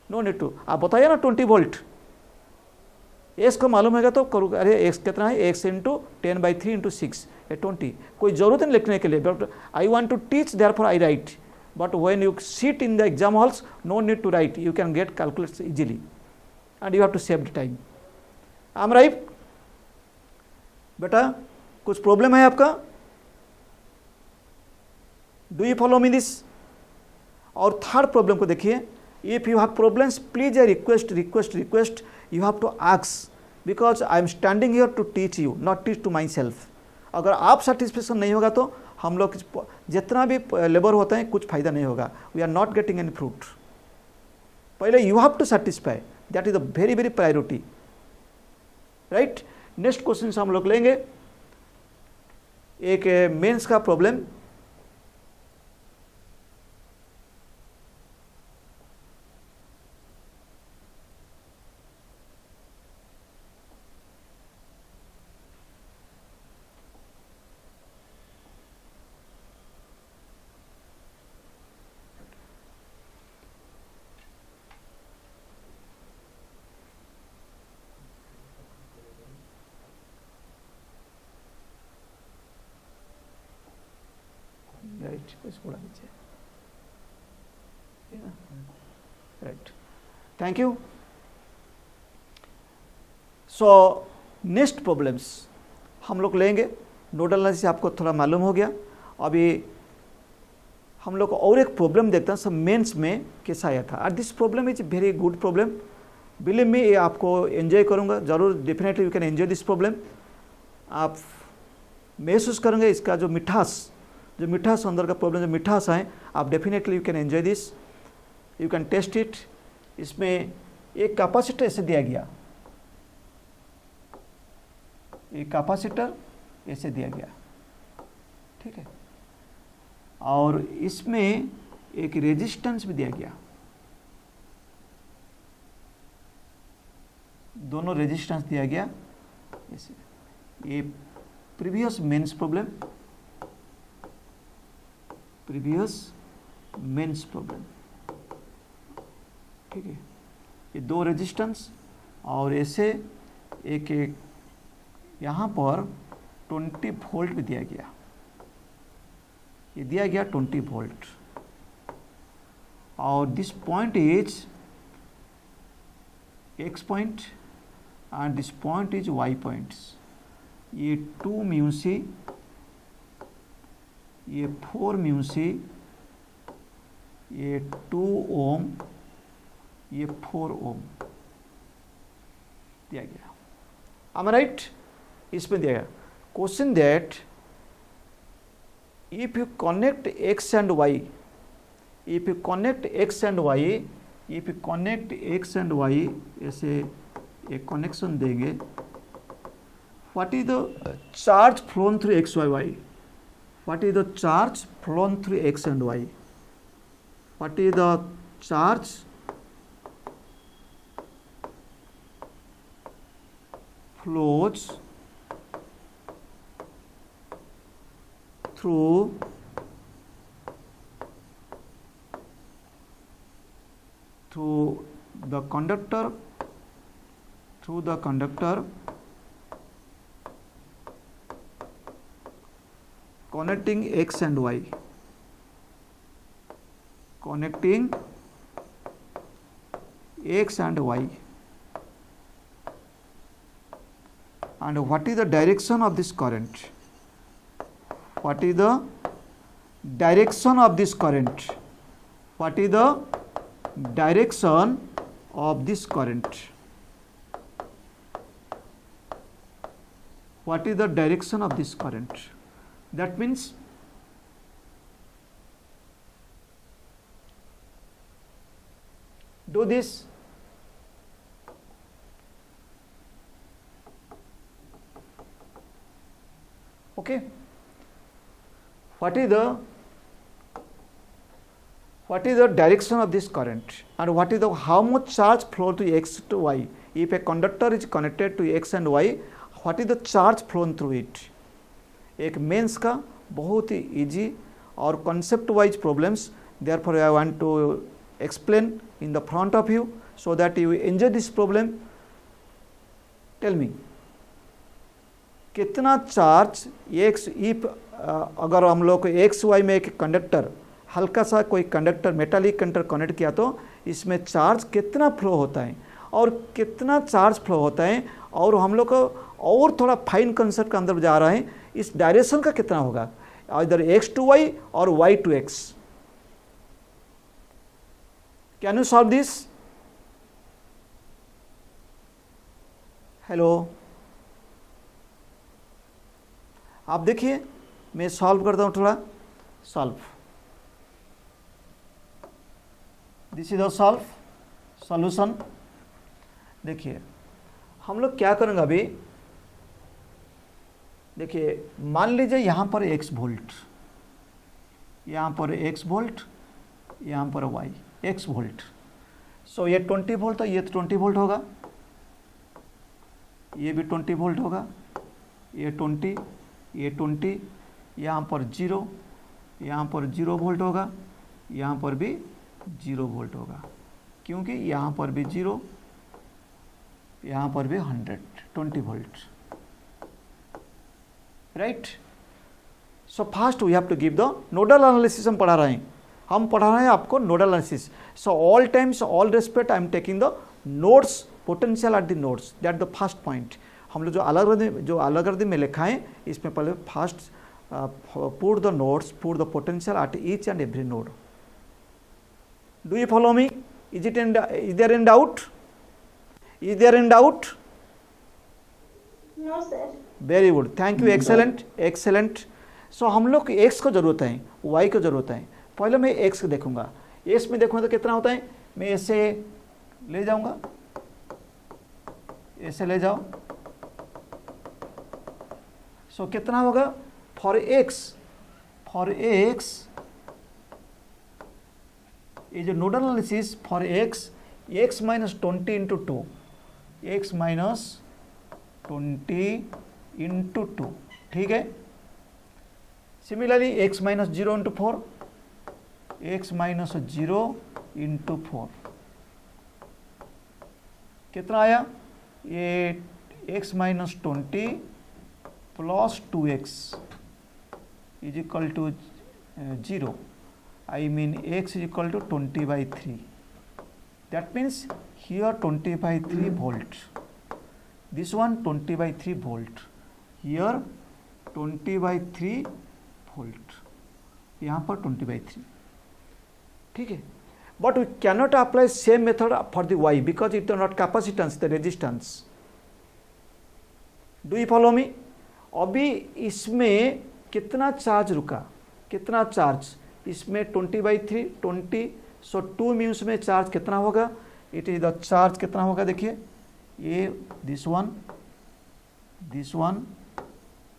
no need to. आप बताइए ना 20 volt, x को मालूम होगा तो करो. अरे x कितना है, x इंटू 10/3 इंटू 6 20. कोई जरूरत नहीं लिखने के लिए, but I want to teach, therefore I write. But when you sit in the exam halls, no need to write, you can get calculate easily and you have to save the time. I am right? बेटा कुछ problem है आपका? Do you follow me this? और third problem को देखिए, if you have problems please I request you have to ask, because I am standing here to teach you, not teach to myself. अगर आप satisfaction नहीं होगा तो हम लोग जितना भी लेबर होता है कुछ फायदा नहीं होगा, we are not getting any fruit. पहले you have to satisfy, that is the very very priority, right. Next question से हम लोग लेंगे एक मेंस का problem. Right, thank you. So next problems हम लोग लेंगे। नोडल एनालिसिस आपको थोड़ा मालूम हो गया। अभी हम लोग और एक प्रॉब्लम देखते हैं सब मेंस में कैसा आया था। और this problem is very good problem, believe me, ये आपको एंजॉय करूंगा जरूर, definitely you can enjoy this problem. आप महसूस करेंगे इसका जो मिठास अंदर का प्रॉब्लम, जो मिठास है, आप definitely you can enjoy this, you can taste it. इसमें एक कैपेसिटर ऐसे दिया गया, एक कैपेसिटर ऐसे दिया गया, ठीक है, और इसमें एक रेजिस्टेंस भी दिया गया, दोनों रेजिस्टेंस दिया गया ऐसे। ये प्रीवियस मेंस प्रॉब्लम, ठीक है, ये दो रेजिस्टेंस और ऐसे एक यहाँ पर 20 वोल्ट भी दिया गया, ये दिया गया 20 वोल्ट, और this point is x point and this point is y points. ये 2 म्यू सी, ये 4 म्यू सी, ये 2 ओम, ये 4 ओम दिया गया। am I right? इसमें दिया गया question that if you connect x and y, if you connect x and y ऐसे एक कनेक्शन देंगे, what is the charge flown through x y? What is the charge flown through x and y? What is the charge flows through the conductor, connecting x and y, connecting x and y, and what is the direction of this current? What is the direction of this current? What is the direction of this current? What is the direction of this current? That means do this. Okay. What is the direction of this current, and what is the how much charge flow to x to y? If a conductor is connected to x and y, what is the charge flown through it? एक mains का बहुत ही easy और concept wise problems, therefore I want to explain in the front of you so that you enjoy this problem. Tell me, कितना charge x, if अगर हम लोग x Y में एक कंडक्टर, हल्का सा कोई कंडक्टर, मेटालिक कंडक्टर कनेक्ट किया तो इसमें चार्ज कितना फ्लो होता है और कितना चार्ज फ्लो होता है, और हम लोग को और थोड़ा फाइन कंसेप्ट के अंदर जा रहा है, इस डायरेक्शन का कितना होगा। either x to y or y to x. Can you solve this? Hello, आप देखिए, मैं सॉल्व करता हूँ थोड़ा. Solve, this is the solution. देखिए हम लोग क्या करेंगे अभी. देखिए मान लीजिए यहाँ पर x वोल्ट, यहाँ पर x वोल्ट, यहाँ पर y x वोल्ट. सो ये 20 वोल्ट, तो ये 20 वोल्ट होगा, ये भी 20 वोल्ट होगा, ये 20, ये 20, यहाँ पर 0, यहाँ पर 0 वोल्ट होगा, यहाँ पर भी 0 वोल्ट होगा, क्योंकि यहाँ पर भी 0, यहाँ पर भी 120 volt. Right. So first we have to give the nodal analysis. हम पढ़ा रहे हैं आपको nodal analysis. So all times, all respect, I am taking the nodes, potential at the nodes, that the first point. हम लोग जो अलग में लिखा है, इसमें पहले first put the nodes, put the potential at each and every node. Do you follow me? Is there any doubt? Is there any doubt? No, sir. Very good, thank you, excellent excellent. So हम लोग को x को जरूरत है, y को जरूरत है. पहले मैं x को देखूंगा. x में देखूंगा तो कितना होता है. मैं ऐसे ले जाऊंगा, ऐसे ले जाओ. सो कितना होगा. For x is nodal analysis for x minus 20 into 2, x minus 20 into 2. ठीक है. Similarly x minus 0 into 4, x minus 0 into 4 कितना आया. ये x minus 20 plus 2x is equal to 0. I mean x is equal to 20/3. That means here 20/3 volt. This one 20/3 volt. Here 20/3 volt. यहाँ पर 20/3. ठीक है. But we cannot apply same method for the y because it is not capacitance, the resistance. Do you follow me? अभी इसमें कितना charge रुका, कितना charge इसमें 20/3, 20. सो 2 म्यूस में चार्ज कितना होगा. इट इज द चार्ज कितना होगा. देखिए ये दिस वन,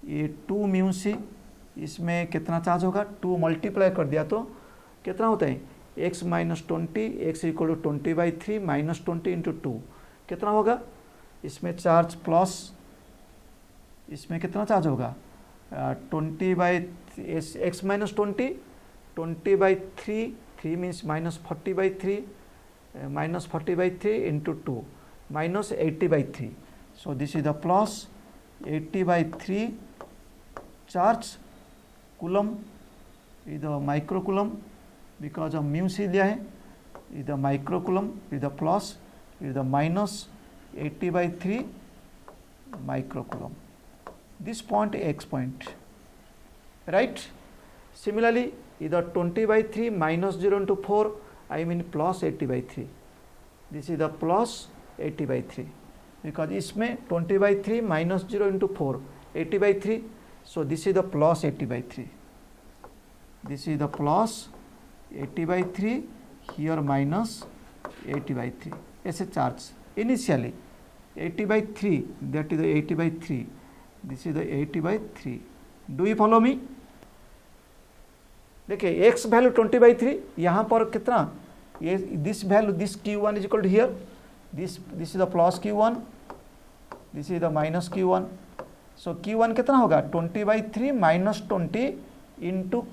ये 2 म्यूस, इसमें कितना चार्ज होगा. 2 मल्टीप्लाई कर दिया तो कितना होता है. x minus 20, x equal to 20/3 minus 20 into 2 कितना होगा. इसमें चार्ज प्लस, इसमें कितना चार्ज होगा. 20/x minus 20/3, 3 means minus 40/3, minus 40/3 into 2, minus 80/3. So this is the plus 80/3 charge. Coulomb is the microcoulomb because of mu c दिया है, is the microcoulomb, is the plus, is the minus 80/3 microcoulomb. This point x point, right? Similarly, either 20/3 minus 0 into 4, I mean plus 80/3. This is the plus 80/3 because इसमें 20/3 minus 0 into 4, 80/3. So this is the plus 80/3. This is the plus 80/3. Here minus 80/3. ऐसे charge initially 80/3. That is the 80/3. This is the 80/3. Do you follow me? देखिए x value 20/3, यहाँ पर कितना. ये this value, this q1 is equal to here, this is the plus q1, this is the minus q1. सो q1 कितना होगा. 20/3 minus 20 into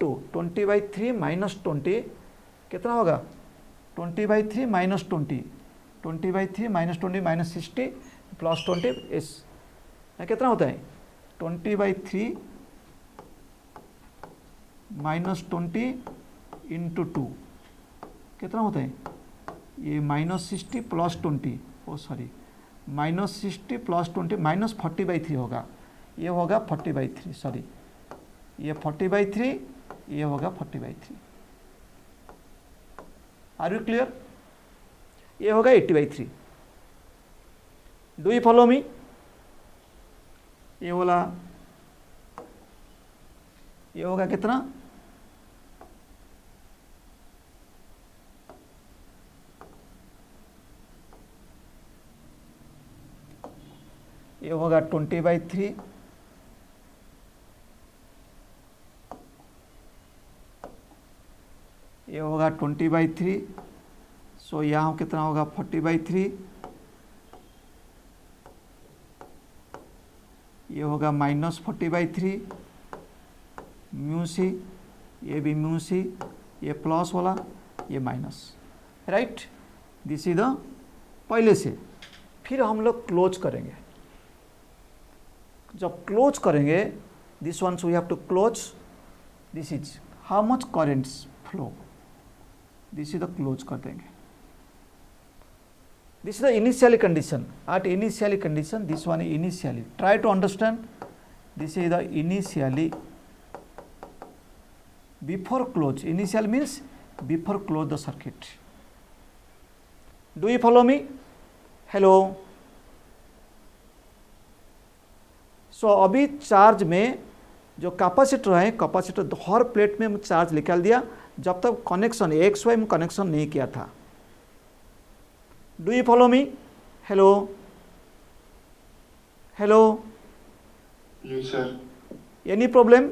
2. 20/3 minus 20 कितना होगा. 20/3 माइनस 20, 20/3 माइनस 20 माइनस 60 प्लस 20 इस कितना होता है. 20/3 माइनस 20 इंटू 2 कितना होता है. ये माइनस 60 प्लस 20, ओ सॉरी, माइनस 60 प्लस 20 माइनस 40/3 होगा. ये होगा 40/3, सॉरी ये 40/3, ये होगा 40/3। Are you clear? ये होगा 80/3। Do you follow me? ये बोला, ये होगा कितना? ये होगा 20/3, ये होगा 20/3। सो यहाँ कितना होगा? 40/3। ये होगा -40/3 म्यू सी, ये भी म्यू सी, ये प्लस वाला, ये minus, right. This is the पहले से। फिर हम लोग क्लोज करेंगे। जब क्लोज करेंगे, this once we have to close. This is how much currents flow, this is the close कर देंगे। This is the initially condition. At initially condition, this one is initially. Try to understand. This is the initially. Before close. Initial means before close the circuit. Do you follow me? Hello. So अभी charge में जो capacitor है, capacitor हर plate में charge निकाल दिया जब तक connection XY में कनेक्शन नहीं किया था। Do you follow me? Hello? Hello? Yes, sir. Any problem?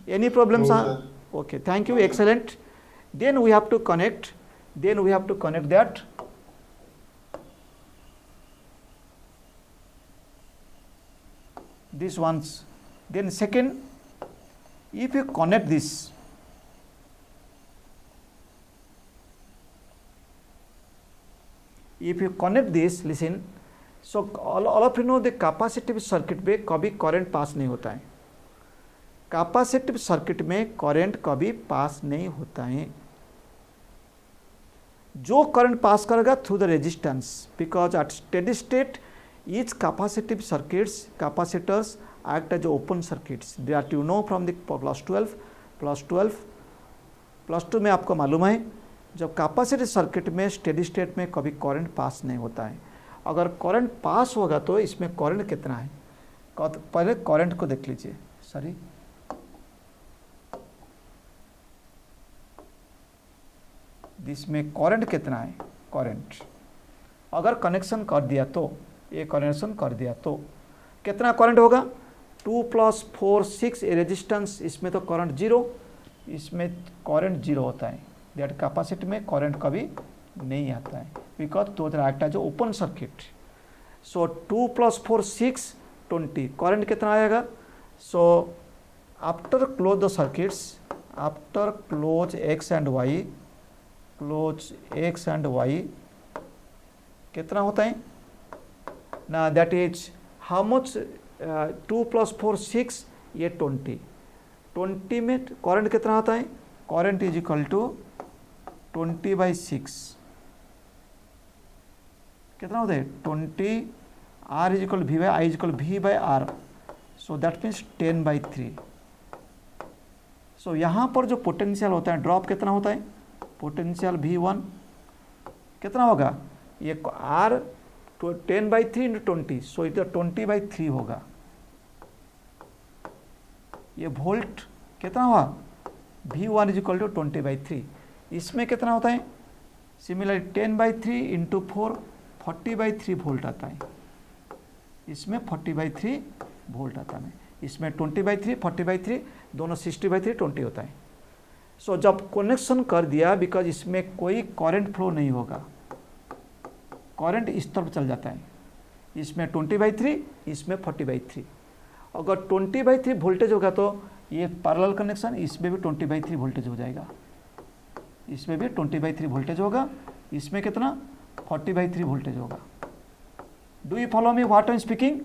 Any problems? No, Sir? sir. Okay, thank you, excellent. Then we have to connect. Then we have to connect that. This ones. Then second, if you connect this, if you connect this, listen, so all of you know the capacitive circuit में कभी current pass नहीं होता है। Capacitive circuit में current कभी पास नहीं होता है। जो करंट पास करेगा through the resistance, because at steady state each capacitive circuits, capacitors act as open circuits that you know from the plus 2 में आपको मालूम है जब कैपेसिटिव सर्किट में स्टेडी स्टेट में कभी करंट पास नहीं होता है। अगर करंट पास होगा तो इसमें करंट कितना है, पहले करंट को देख लीजिए। सॉरी, इसमें करंट कितना है? करंट अगर कनेक्शन कर दिया तो, ये कनेक्शन कर दिया तो कितना करंट होगा? 2 + 4 6 ए रेजिस्टेंस, इसमें तो करंट 0, इसमें करंट 0 होता है। दैट कैपेसिटी में करंट कभी नहीं आता है बिकॉज तो एक्ट एज ओपन सर्किट। सो 2 + 4 6 20, करंट कितना आएगा? So after close the circuits, after close X and Y, close X and Y कितना होता है ना? That is how much? 2 + 4 6, ये 20 में करंट कितना आता है? करंट इज इक्वल टू 20/6 कितना होता है? 20, R is equal V/I is equal V/R, so that means 10/3। सो यहाँ पर जो पोटेंशियल होता है, ड्रॉप कितना होता है? पोटेंशियल V1 कितना होगा? ये R 10/3 × 20, सो इधर 20/3 होगा। ये वोल्ट कितना हुआ? V1 is equal to 20/3। इसमें कितना होता है? सिमिलरली 10/3 × 4 40/3 वोल्ट आता है। इसमें 40/3 वोल्ट आता है। इसमें 20/3 40/3 दोनों 60/3 20 होता है। सो जब कनेक्शन कर दिया, बिकॉज इसमें कोई करंट फ्लो नहीं होगा, करंट इस तरफ चल जाता है। इसमें 20/3, इसमें 40/3। अगर 20/3 वोल्टेज होगा तो ये पैरेलल कनेक्शन, इसमें भी 20/3 वोल्टेज हो जाएगा। इसमें भी 20/3 वोल्टेज होगा, इसमें कितना? 40/3 वोल्टेज होगा। Do you follow me what I am speaking?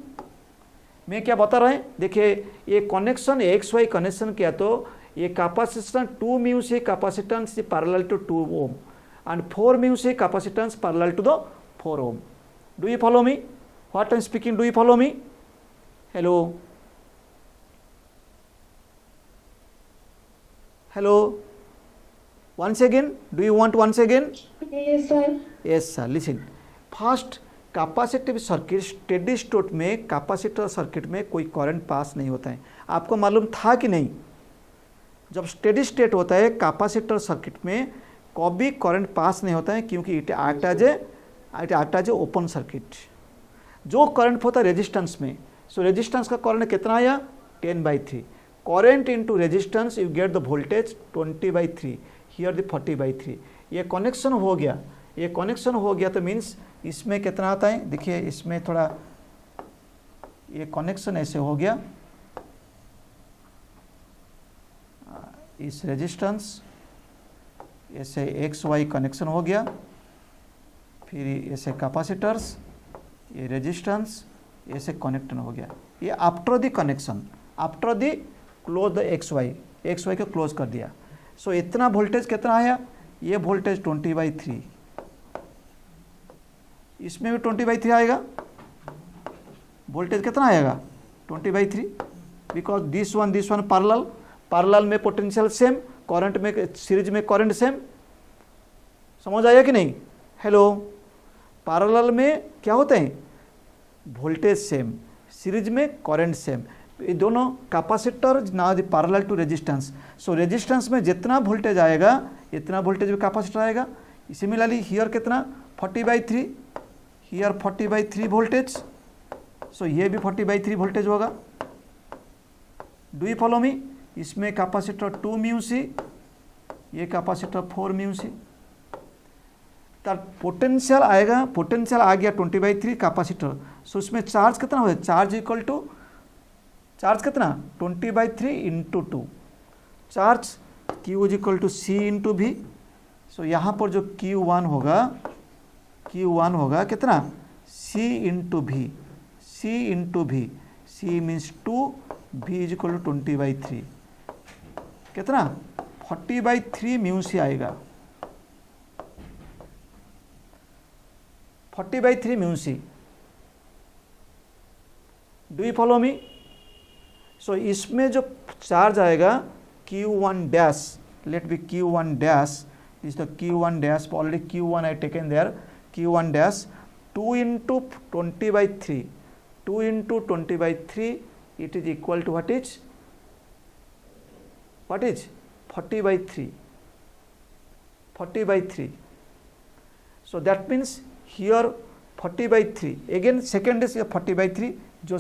मैं क्या बता रहा है? देखिए, ये कनेक्शन XY कनेक्शन किया तो ये कैपेसिटेंस 2 म्यू से capacitance parallel to 2 ohm and 4 mu से capacitance parallel to the 4 ohm. Do you follow me what I am speaking? Do you follow me? Hello, hello, once again, do you want once again? Yes, sir. Yes sir, listen. First capacitive circuit, steady state में capacitor circuit में कोई current pass नहीं होता है। आपको मालूम था कि नहीं? जब स्टेडी स्टेट होता है कैपेसिटर सर्किट में कभी करंट पास नहीं होता है, क्योंकि it act as a open circuit. जो करंट होता है रेजिस्टेंस में, सो रेजिस्टेंस का करंट कितना आया? 10/3। Current into resistance you get the voltage 20/3, here the 40/3। ये कनेक्शन हो गया, ये कनेक्शन हो गया तो मीन्स इसमें कितना आता है? देखिए इसमें थोड़ा ये कनेक्शन ऐसे हो गया, इस रेजिस्टेंस ऐसे XY कनेक्शन हो गया, फिर ऐसे कैपेसिटर्स, ये रेजिस्टेंस ऐसे कनेक्शन हो गया। ये after the connection, after the close the XY को क्लोज कर दिया। सो इतना वोल्टेज कितना आया? ये वोल्टेज 20/3, इसमें भी 20/3 आएगा। वोल्टेज कितना आएगा? 20/3, बिकॉज दिस वन पैरेलल में पोटेंशियल सेम, करंट में सीरीज में करंट सेम। समझ आया कि नहीं? हेलो, पैरेलल में क्या होते हैं? वोल्टेज सेम, सीरीज में करंट सेम। ये दोनों कैपेसिटर ना parallel to resistance. So resistance में जितना वोल्टेज आएगा इतना वोल्टेज भी कैपेसिटर आएगा। सिमिलरली हियर कितना? 40/3, हियर 40/3 वोल्टेज। सो ये भी 40/3 वोल्टेज होगा। डू यू फॉलो मी? इसमें कैपेसिटर 2 म्यू सी, ये कैपेसिटर 4 म्यू सी। तब पोटेंशियल आएगा, पोटेंशियल आ गया 20/3 कैपेसिटर। सो इसमें चार्ज कितना हो? चार्ज इक्वल टू, चार्ज कितना? 20/3 into 2। Charge Q equal to C into V। So यहाँ पर जो Q1 होगा कितना? C into V, C into V, C means 2, V is equal to 20/3। कितना? 40/3 म्यू सी आएगा, 40/3 mu C. Do you follow me? So इसमें जो charge आएगा Q1 dash, let be Q1 dash, is the Q1 dash, already Q1 I taken there, Q1 dash 2 into 20/3, 2 into 20/3, it is equal to what is 40/3, 40/3. So that means here 40/3, again second is 40/3, जो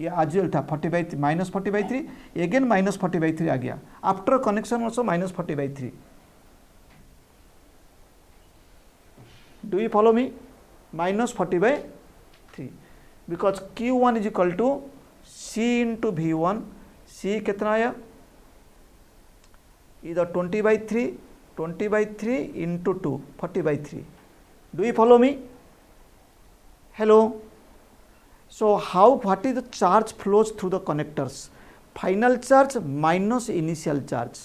ये आजुअल था 40/3 minus 40/3, again minus 40/3 आ गया। After connection also minus 40/3। Do you follow me? Minus 40/3, because Q1 is equal to C into V1। C कितना आया? इधर 20/3 into 2, 40/3। Do you follow me? Hello, so what is the charge flows through the connectors? Final charge minus initial charge,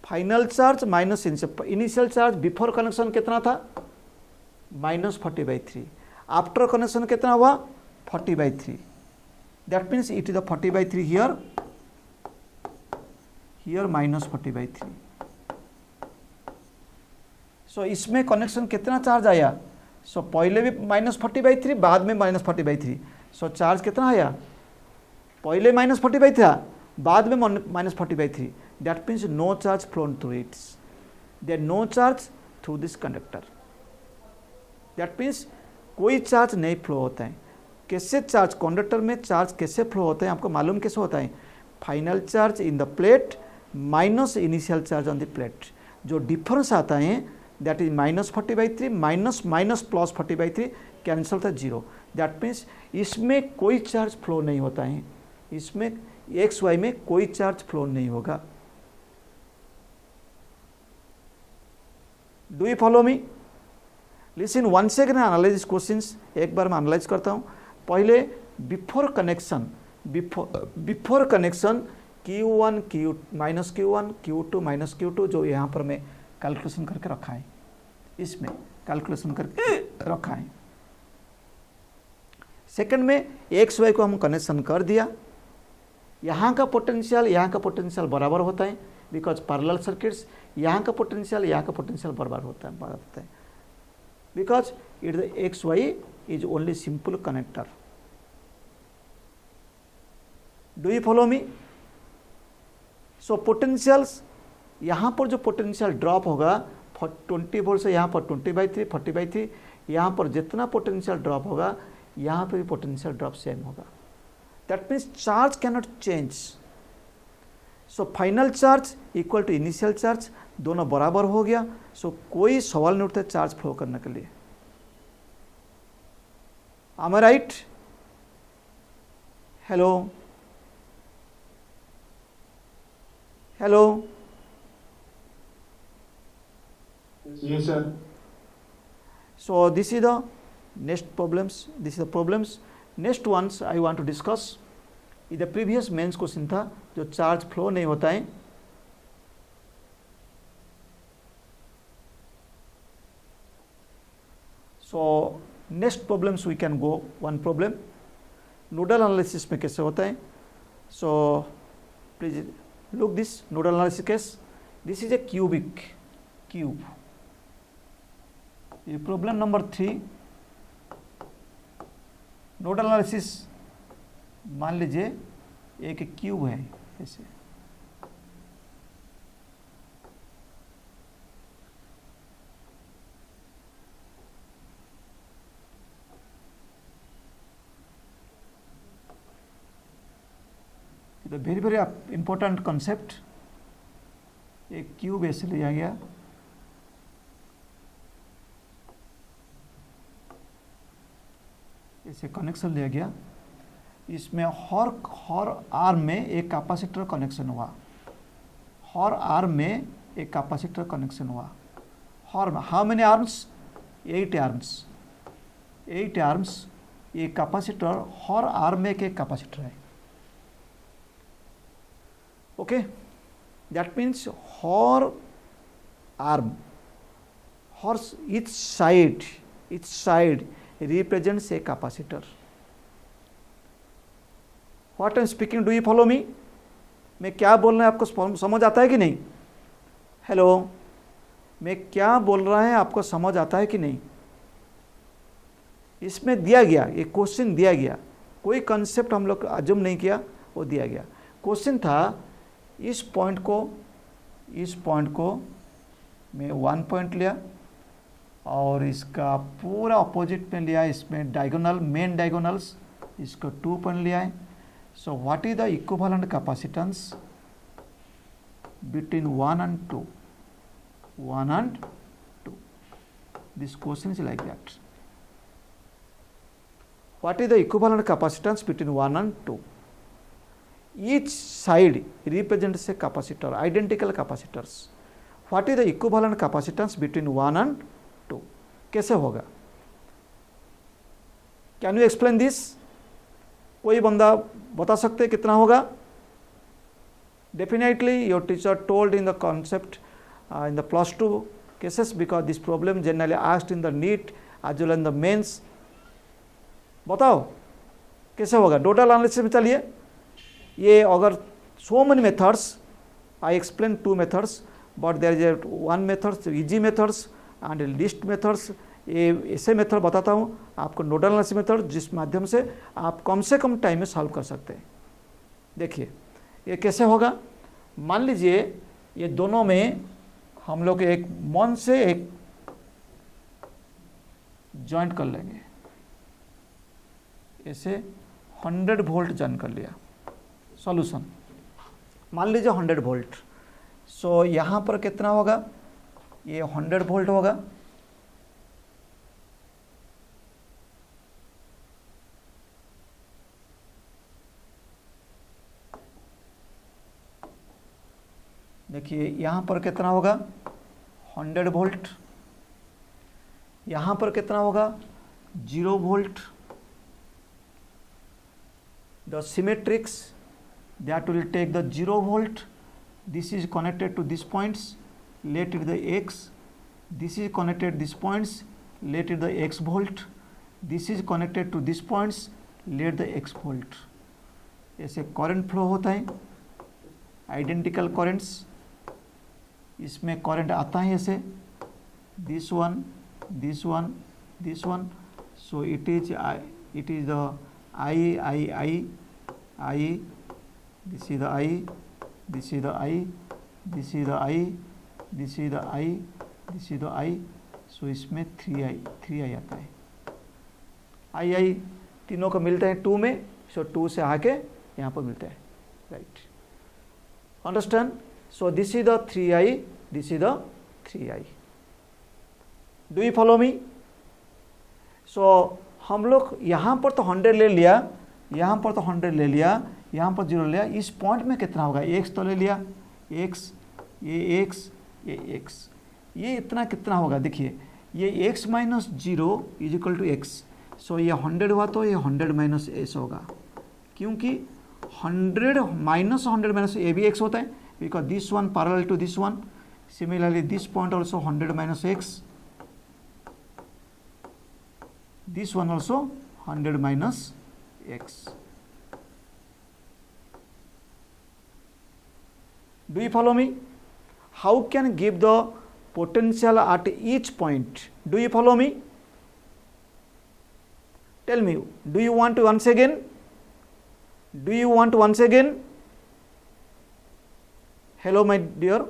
final charge minus initial charge। Before connection कितना था? Minus 40/3। After connection कितना हुआ? 40/3। That means it is the 40/3 here, here minus 40/3। सो इसमें connection कितना charge आया? सो पहले भी minus 40/3, बाद में माइनस 40/3। सो चार्ज कितना आया? पहले माइनस 40/3 था, बाद में minus 40/3। That means no charge flown through its, there no charge through this conductor. That means कोई चार्ज नहीं फ्लो होता है। कैसे चार्ज कंडक्टर में चार्ज कैसे फ्लो होता है आपको मालूम कैसे होता है? Final charge in the plate minus initial charge on the plate. जो डिफरेंस आता है that is minus 40/3 minus minus plus 40/3 cancel था 0। दैट मीन्स इसमें कोई चार्ज फ्लो नहीं होता है, इसमें XY में कोई चार्ज फ्लो नहीं होगा। Do you follow me? Listen once again analyse this questions. एक बार मैं एनालाइज करता हूँ। पहले before connection Q1 Q minus Q1 Q2 minus Q2, जो यहाँ पर मैं कैलकुलेशन करके रखा है, इसमें कैलकुलेशन करके रखा है। सेकंड में XY को हम कनेक्शन कर दिया, यहाँ का पोटेंशियल बराबर होता है बिकॉज पैरेलल सर्किट्स, यहाँ का पोटेंशियल बराबर होता है because it the X Y is only simple connector. Do you follow me? So potentials, यहाँ पर जो पोटेंशियल ड्रॉप होगा 20 वोल्ट से यहाँ पर 20/3 40/3, यहाँ पर जितना पोटेंशियल ड्रॉप होगा यहाँ पर भी पोटेंशियल ड्रॉप सेम होगा. That means charge cannot change. So final charge equal to initial charge, दोनों बराबर हो गया. सो कोई सवाल नहीं उठता चार्ज फ्लो करने के लिए. Am I right? Hello? Hello? Yes, sir. So this is the next problems. This is the problems. Next ones I want to discuss. ये the previous mains क्वेश्चन था जो चार्ज फ्लो नहीं होता है. So next problems we can go one problem. Nodal analysis में कैसे होता है. So please look this nodal analysis case. This is a cubic cube. ये प्रॉब्लम नंबर 3. नोडल एनालिसिस मान लीजिए एक क्यूब है ऐसे. The very very important concept. एक क्यूब ऐसे लिया गया, ऐसे कनेक्शन लिया गया. इसमें हर आर्म में एक कैपेसिटर कनेक्शन हुआ. हर आर्म में एक कैपेसिटर कनेक्शन हुआ. How many arms? 8 arms. 8 arms. ये कैपेसिटर हर आर्म में एक कैपेसिटर है. Okay, that means her arm, each side represents a capacitor. What I am speaking, do you follow me? मैं क्या बोल रहा है आपको समझ आता है कि नहीं? हेलो, मैं क्या बोल रहा है आपको समझ आता है कि नहीं? इसमें दिया गया, ये क्वेश्चन दिया गया, कोई कंसेप्ट हम लोग अज्यूम नहीं किया, वो दिया गया. क्वेश्चन था इस पॉइंट को मैं 1 पॉइंट लिया और इसका पूरा अपोजिट में लिया. इसमें डायगोनल, मेन डायगोनल्स, इसको 2 पॉइंट लिया है. So what is the equivalent capacitance between 1 and 2? 1 and 2. This question is like that. What is the equivalent capacitance between 1 and 2? Each side represents a capacitor, identical capacitors. What is the equivalent capacitance between 1 and 2? कैसे होगा? Can you explain this? कोई बंदा बता सकते कितना होगा? Definitely your teacher told in the concept in the plus 2 cases, because this problem generally asked in the NEET as well as in the mains. बताओ कैसे होगा? नोडल एनालिसिस में चलिए. ये अगर so many methods, I explain 2 methods, but there is a one method, easy methods and least methods. ये ऐसे method बताता हूँ आपको, नोडल एनालिसिस मेथड, जिस माध्यम से आप कम से कम टाइम में सॉल्व कर सकते हैं. देखिए ये कैसे होगा. मान लीजिए ये दोनों में हम लोग एक मन से एक जॉइंट कर लेंगे. ऐसे 100 वोल्ट जॉइन कर लिया. सॉल्यूशन मान लीजिए 100 वोल्ट. सो यहाँ पर कितना होगा? ये 100 वोल्ट होगा. देखिए यहाँ पर कितना होगा? 100 वोल्ट. यहाँ पर कितना होगा? 0 volt. The symmetrics, that will take the 0 volt. This is connected to these points, let it the x. This is connected these points, let it the x volt. This is connected to these points, let the x volt. ऐसे current flow होता है, identical currents, इसमें current आता है ऐसे, this one, this one, this one. So it is the I, this is the I, this is the I, this is the I, this is the I, this is the I. So इसमें 3I आता है. I तीनों का मिलता है 2 में, so 2 से आके यहाँ पर मिलता है, right? Understand? So this is the 3I, this is the 3I. Do you follow me? So हम लोग यहाँ पर तो 100 ले लिया, यहाँ पर तो 100 ले लिया, यहाँ पर 0 ले लिया. इस पॉइंट में कितना होगा? x तो ले लिया, x, ये x, ये x, ये इतना कितना होगा? देखिए ये x minus 0 is equal to x. सो ये 100 हुआ तो ये 100 माइनस s होगा, क्योंकि 100 माइनस 100 माइनस ये भी x होता है, because this one parallel to this one. Similarly this point also 100 minus x, this one also 100 minus x. Do you follow me? How can give the potential at each point? Do you follow me? Tell me, do you want to once again? Do you want once again? Hello my dear.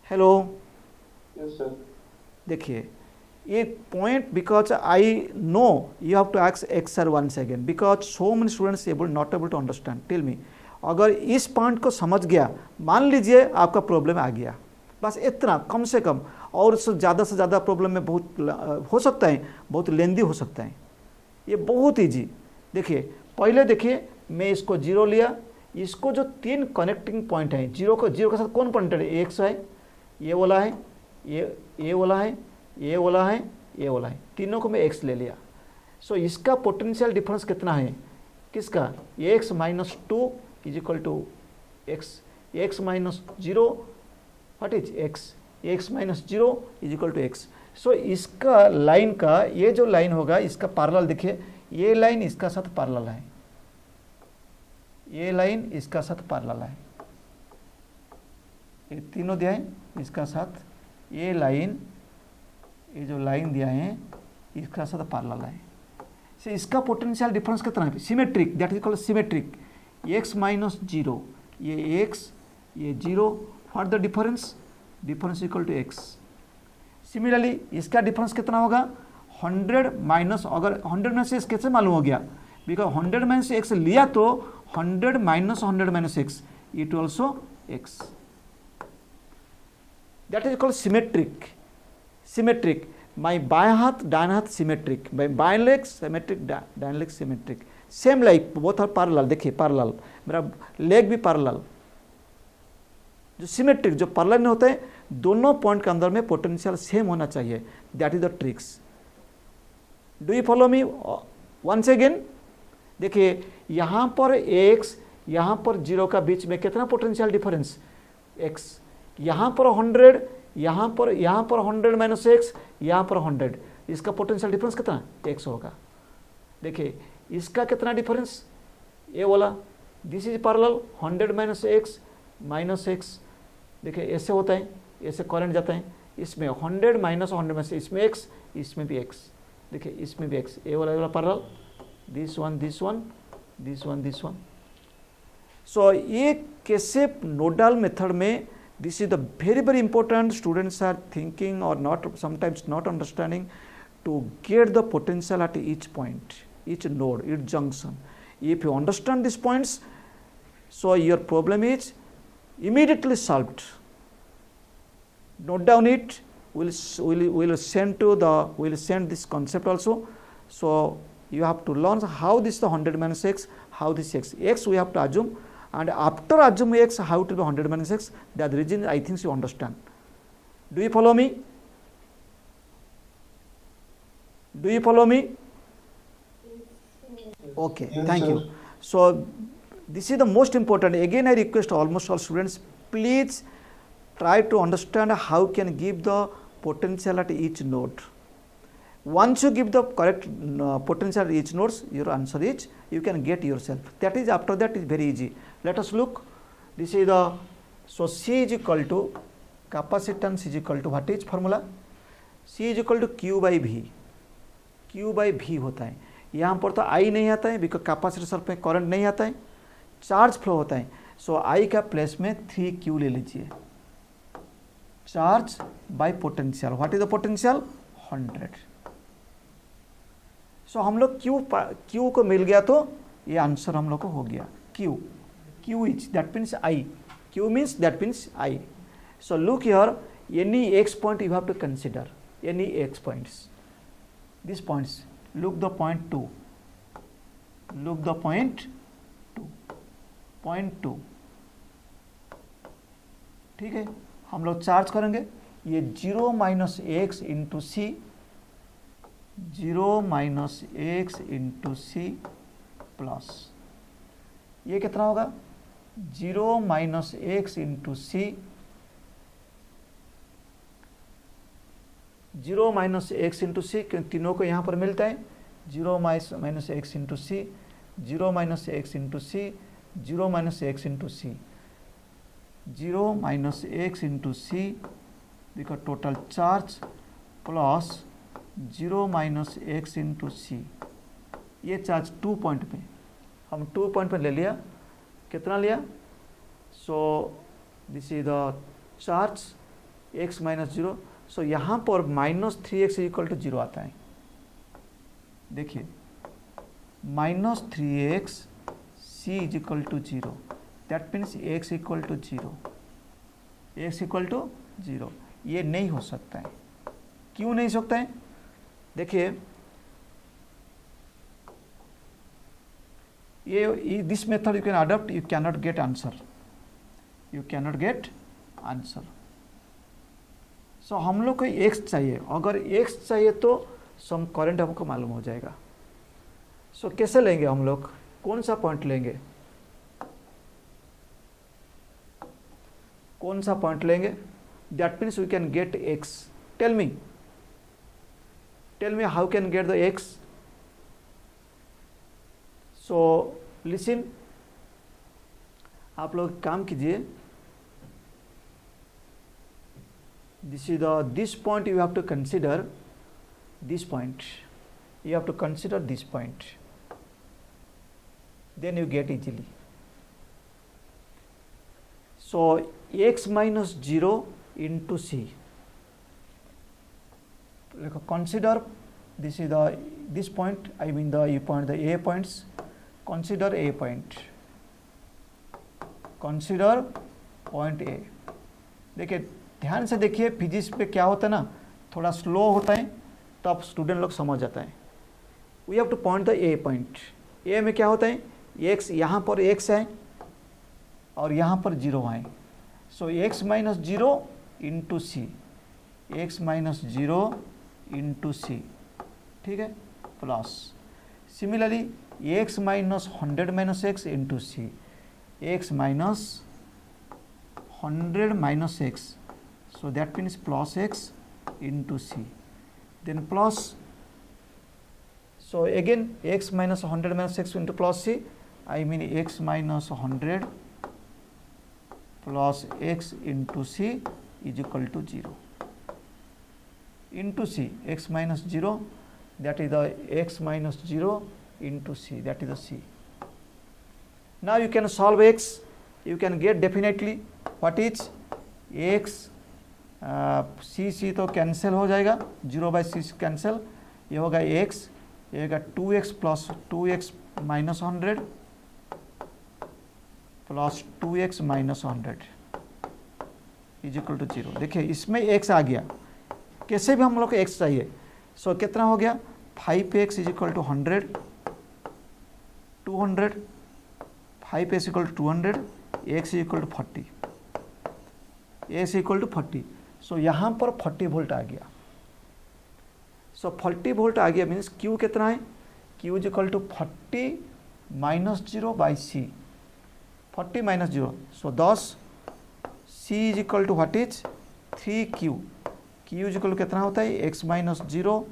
Hello. Yes sir. देखिए ये point, because I know you have to एक्स sir once again, because so many students not able to understand. Tell me, अगर इस point को समझ गया, मान लीजिए आपका प्रॉब्लम आ गया, बस इतना कम से कम, और से ज़्यादा प्रॉब्लम में बहुत हो सकता है, बहुत लेंदी हो सकता है. ये बहुत ईजी. देखिए पहले देखिए मैं इसको 0 लिया, इसको जो 3 कनेक्टिंग पॉइंट है, जीरो के साथ कौन पॉइंट है? x है, ये वाला है, ये वाला है, ये वाला है, ये वाला है, तीनों को मैं x ले लिया. सो इसका पोटेंशियल डिफरेंस कितना है? किसका? x minus 2 is equal to x minus 0, what is x minus 0 is equal to x. So इसका लाइन का, ये जो लाइन होगा इसका पैरेलल, देखिए ये लाइन इसका साथ पैरेलल है, ये लाइन इसका साथ पैरेलल है, ये तीनों दिया है इसका साथ, ये लाइन, ये जो लाइन दिया है इसका साथ पैरेलल है. से इसका पोटेंशियल डिफरेंस कितना है? Symmetric, that is called symmetric. x minus 0, ये x, ये 0, what the difference? Difference equal to x. Similarly इसका डिफरेंस कितना होगा? 100 माइनस, अगर 100 माइनस x कैसे मालूम हो गया? बिकॉज 100 माइनस x लिया तो 100 minus 100 minus x, it also x. That is called symmetric. Symmetric. My बाएं हाथ दाएं हाथ symmetric. My बाएं leg symmetric, दाएं leg symmetric. Same like both are parallel. देखिए parallel. मेरा leg भी parallel. जो symmetric, जो parallel में होता है, दोनों पॉइंट के अंदर में पोटेंशियल सेम होना चाहिए. That is the tricks. Do you follow me? Once again. देखिए यहाँ पर x, यहाँ पर 0 का बीच में कितना पोटेंशियल डिफरेंस? x. यहाँ पर 100, यहाँ पर 100 माइनस x, यहाँ पर 100, इसका पोटेंशियल डिफरेंस कितना? x होगा. देखिए इसका कितना डिफरेंस? ये वाला, this is parallel, 100 minus x, देखिए ऐसे होता है, ऐसे करंट जाता है, इसमें 100 माइनस 100 में से इसमें x, इसमें भी x, देखिए इसमें भी x, ये वाला parallel, this one, this one, this one, this one. So ये कैसे नोडल मेथड में, this is the very important. Students are thinking or not, sometimes not understanding, to get the potential at each point, each node, each junction. If you understand these points, so your problem is immediately solved. Note down it. We'll send this concept also. So you have to learn how this is the 100 minus x, how this x we have to assume. And after assuming x, how it will be 100 minus x, that reason I think you understand. Do you follow me? Do you follow me? Okay, Yes, thank sir. you. So this is the most important. Again I request almost all students, please try to understand how can give the potential at each node. once you give the correct potential each nodes, your answer is, you can get yourself. That is, after that is very easy. Let us look. This is the, so C is equal to, capacitance is equal to, what is formula? C is equal to Q by V. Q by V होता है. यहाँ पर तो I नहीं आता है, because capacitor पे current नहीं आता है, चार्ज फ्लो होता है. सो I का प्लेस में 3Q ले लीजिए. Charge by potential. What is the potential? 100. सो हम लोग Q को मिल गया तो ये आंसर हम लोग को हो गया. Q is, that means I. Q means that means I. So look here, any x point you have to consider. Any x points. These points. Look the point 2. Look the point 2. Point 2. ठीक है, हम लोग charge करेंगे. ये 0 minus X into C, 0 minus X into C plus, ये कितना होगा? 0 minus X into C, 0 minus X into C, तीनों को यहाँ पर मिलता है. 0 minus X into C, 0 minus X into C, 0 minus X into C, 0 minus X into C, because total charge plus 0 minus X into C. ये charge 2 point पे, हम 2 point पे ले लिया. कितना लिया? सो this is the charge x minus 0. सो यहाँ पर माइनस 3x इक्वल टू 0 आता है. देखिए, minus 3x c is equal to 0, that means x equal to 0, x equal to 0. ये नहीं हो सकता है. क्यों नहीं सकता है? देखिए, ये this method you can adopt, you can not get answer, you can not get answer. So हम लोग को x चाहिए. अगर x चाहिए तो सम करंट हमको मालूम हो जाएगा. सो कैसे लेंगे हम लोग? कौन सा पॉइंट लेंगे? कौन सा पॉइंट लेंगे? That means we can get x. Tell me how can get the x. So listen, आप लोग काम कीजिए. This point you have to consider, this point you have to consider, this point, then you get easily. So x minus 0 into c, consider this is this point, I mean the A points. Consider A point, consider point A. देखिए, ध्यान से देखिए, physics पे क्या होता है ना, थोड़ा स्लो होता है, तो आप स्टूडेंट लोग समझ जाता है. We have to point the A point. A में क्या होता है? एक्स, यहाँ पर एक्स है और यहाँ पर 0 है. So X minus 0 into C, X minus 0 into C, ठीक है, plus similarly X minus 100 minus X into C, X minus 100 minus X. So that means plus x into c, then plus, so again x minus 100 minus x into plus c, I mean x minus 100 plus x into c is equal to 0 into c, x minus 0, that is the x minus 0 into c, that is the c. Now you can solve x, you can get definitely what is x. सी तो cancel हो जाएगा, 0 by C cancel, ये होगा x, ये होगा 2x plus 2x minus 100 plus 2x minus 100 is equal to 0. देखिए, इसमें x आ गया. कैसे भी हम लोग को x चाहिए. सो कितना हो गया? 5x is equal to 100, 200, 5x equal to 200, x is equal to 40, x equal to 40. So यहाँ पर 40 वोल्ट आ गया. सो 40 वोल्ट आ गया मीन्स Q कितना है? Q is equal to 40 minus 0 by C, 40 minus 0. So 10, C is equal to what is 3Q. Q is equal to कितना होता है? x minus 0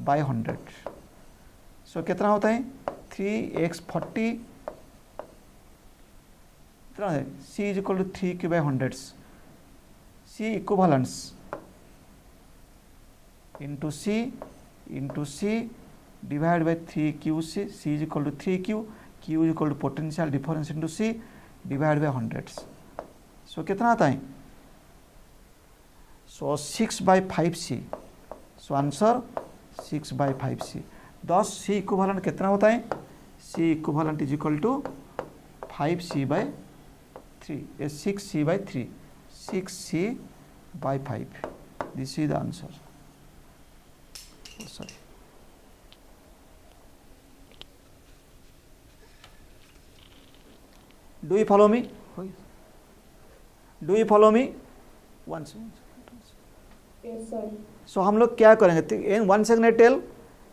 by 100। So कितना होता है 3x40 कितना है c is equal to 3q by 100। c equivalence into c divide by 3qc, c is equal to 3q, q is equal to potential difference into c divide by 100। So कितना आता है, सो 6/5c। So answer 6/5c। दस c equivalent कितना होता है, c इक्विवेलेंट is equal to 5c/3, 6c/3, 6c/5। This is the answer. Sorry, do you follow me? Do you follow me? One second. Yes, sir. So हम लोग क्या करेंगे, in 1 second I tell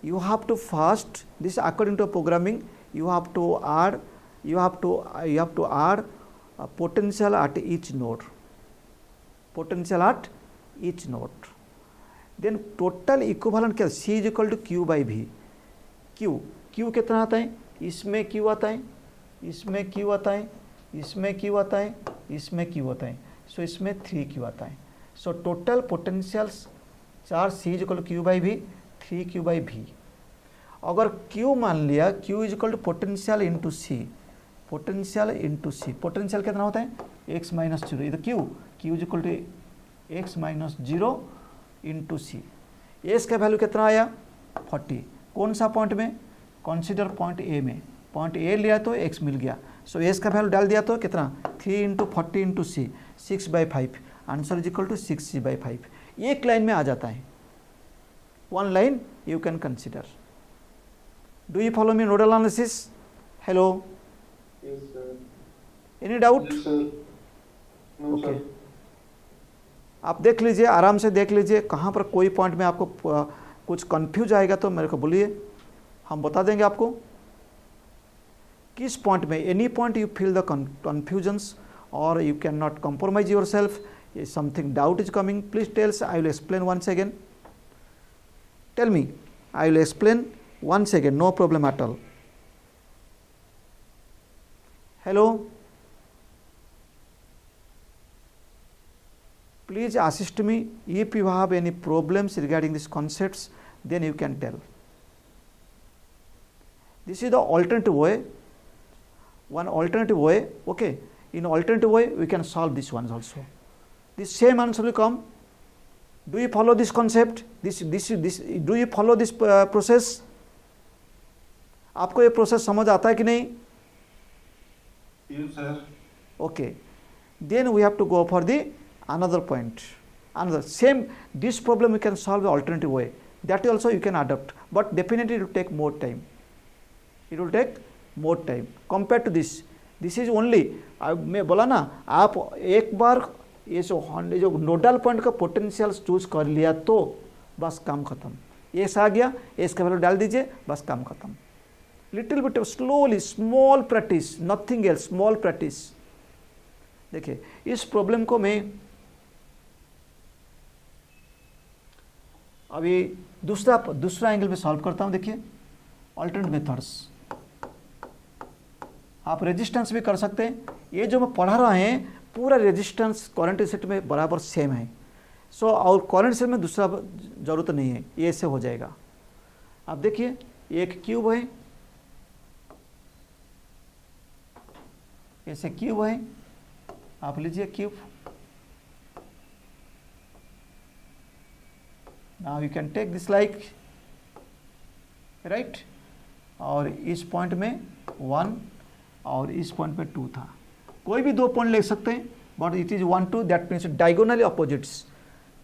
you have to first, this according to programming, you have to add a potential at each node, then total equivalent क्या, c is equal to q by v। q कितना आता है, इसमें q आता है, इसमें q आता है, इसमें q आता है, इसमें q आता है, सो इसमें 3q आता है। So total potentials charge c is equal to q by v, 3q by v। अगर q मान लिया, q is equal to potential into C, potential कितना होता है x माइनस 0, इधर q is equal to x minus 0 into C. S का value कितना आया 40, कौन सा पॉइंट में, कंसीडर पॉइंट ए में, पॉइंट ए लिया तो x मिल गया। सो एस का वैल्यू डाल दिया तो कितना 3 into 40 into C, 6/5। Answer is equal to 6c/5। एक लाइन में आ जाता है, one line you can consider. Do you follow me nodal analysis? Hello, Yes, sir. any doubt? Yes, sir. No, Okay. sir. आप देख लीजिए, आराम से देख लीजिए, कहाँ पर कोई पॉइंट में आपको कुछ कंफ्यूज आएगा तो मेरे को बोलिए, हम बता देंगे आपको किस पॉइंट में। Any point you feel the confusions or you cannot compromise yourself, if something doubt is coming, please tell us, I will explain once again. Tell me, I will explain once again, no problem at all. Hello, please assist me. If you have any problems regarding these concepts, then you can tell. This is the alternative way, one alternative way, okay. In alternative way we can solve this ones also. This same answer will come. Do you follow this concept? This do you follow this process? आपको ये process समझ आता है कि नहीं? Yes, sir. Okay. Then we have to go for the another point. Another same, this problem we can solve the alternative way. That also you can adopt, but definitely it will take more time. It will take more time compared to this. This is only, मैं बोला ना, आप एक बार ये जो nodal point का potential choose कर लिया तो बस काम खत्म। एस आ गया, एस का वैल्यू डाल दीजिए, बस काम खत्म। Little bit slowly, small practice, nothing else, small practice. देखिए इस प्रॉब्लम को मैं अभी दूसरा एंगल में सॉल्व करता हूं। देखिए अल्टरनेट मेथड्स, आप रेजिस्टेंस भी कर सकते हैं। ये जो मैं पढ़ा रहा है पूरा रेजिस्टेंस करंट सेट में बराबर सेम है। सो और करंट सेट में दूसरा जरूरत नहीं है, ये ऐसे हो जाएगा। आप देखिए एक क्यूब है, ऐसे क्यूब है, आप लीजिए cube. Now you can take this like, right, और इस पॉइंट में 1 और इस पॉइंट पे 2 था। कोई भी दो पॉइंट ले सकते हैं, but it is 1 2, that means diagonally opposites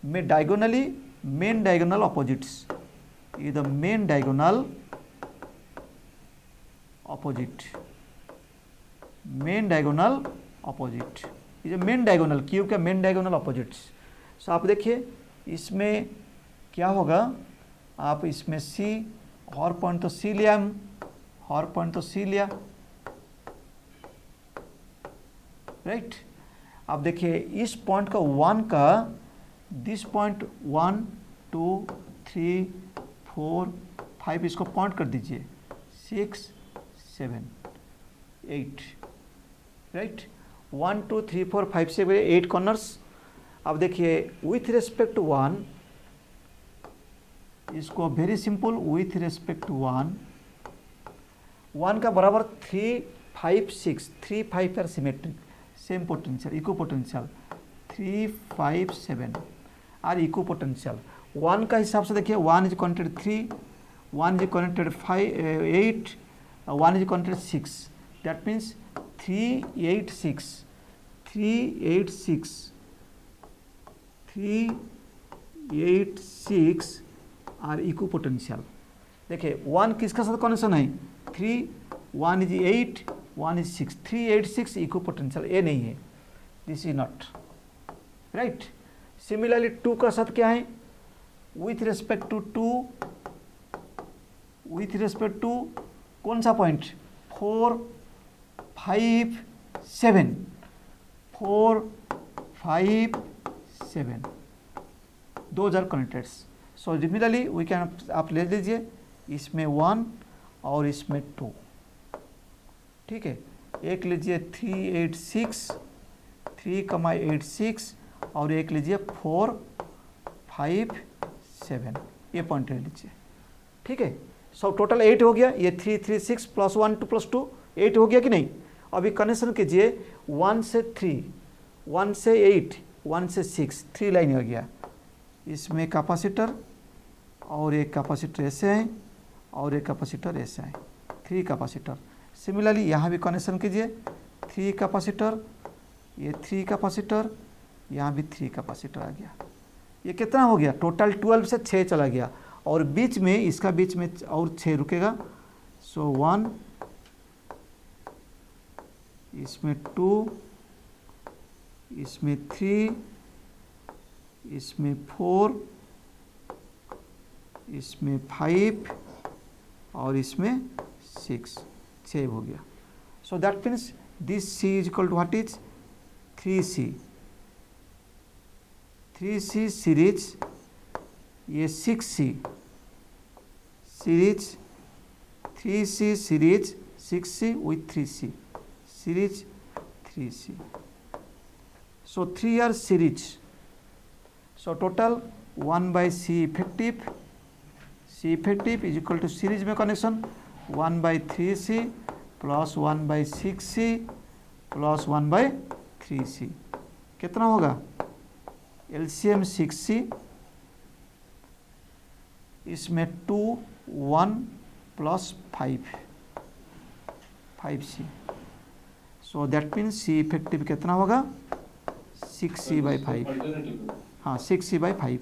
में, डायगोनली मेन डायगोनल अपोजिट्स, ये the main diagonal opposite, main diagonal opposite, ये जो मेन डायगोनल क्यूब का मेन डायगोनल अपोजिट्स। सो आप देखिए इसमें क्या होगा, आप इसमें सी, हर पॉइंट तो सी लिया, हर पॉइंट तो सी लिया, राइट। अब देखिए इस पॉइंट का 1 का, दिस पॉइंट 1 2 3 4 5, इसको पॉइंट कर दीजिए, 6 7 8, राइट। 1 2 3 4 5 6 8 कॉर्नर्स। अब देखिए विथ रेस्पेक्ट टू 1, इसको very simple, with respect to 1 का बराबर 3 5 6, 3 5 are symmetric, same potential, equipotential, 3 5 7 are equipotential. 1 का हिसाब से देखिए 1 इज कनेक्टेड 3, 1 इज कनेक्टेड 8, 1 इज connected 6, that means 3 8 6 are equipotential. देखिए 1 किसका साथ कनेक्शन है, 3, 1 is 8, 1 is 6, 3 8 6 eco potential, A नहीं है, this is not right. Similarly 2 का साथ क्या है, with respect to 2, with respect to कौन सा point, 4 5 7, 4 5 7, those are connected. So similarly we can, आप ले लीजिए इसमें 1 और इसमें 2, ठीक है। एक लीजिए 3 8 6, 3 8 6, और एक लीजिए 4 5 7, ये पॉइंट ले लीजिए, ठीक है। सो टोटल 8 हो गया, ये 3 3 6 प्लस 1 2 प्लस 2 8 हो गया कि नहीं। अभी कनेक्शन कीजिए 1 से 3, 1 से 8, 1 से 6, 3 लाइन हो गया। इसमें कैपेसिटर और एक कैपेसिटर ऐसे है और एक कैपेसिटर ऐसे है, 3 कैपेसिटर। सिमिलरली यहाँ भी कनेक्शन कीजिए, 3 कैपेसिटर, ये 3 कैपेसिटर, यहाँ भी 3 कैपेसिटर आ गया। ये कितना हो गया, टोटल 12 से 6 चला गया, और बीच में इसका बीच में और 6 रुकेगा। सो 1, इसमें 2, इसमें 3, इसमें 4, इसमें 5 और इसमें 6, 6 हो गया। So that means this C is equal to what is 3C, 3C series, ये 6C series, 3C series, 6C with 3C series, 3C। So 3 are series. So total 1 by C effective, C effective is equal to series में connection 1 by 3C plus 1 by 6C plus 1 by 3C, कितना होगा, LCM 6C, इसमें 2 1 plus 5 5C। So that means C effective कितना होगा, 6C by 5, हाँ 6C by 5,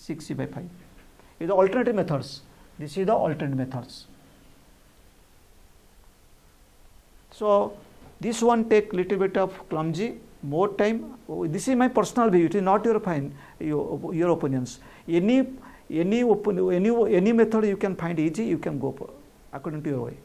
6C by 5 is the alternative methods. This is the alternate methods. So this one take little bit of clumsy, more time. This is my personal view, it is not your your opinions. Any method you can find easy, you can go according to your way.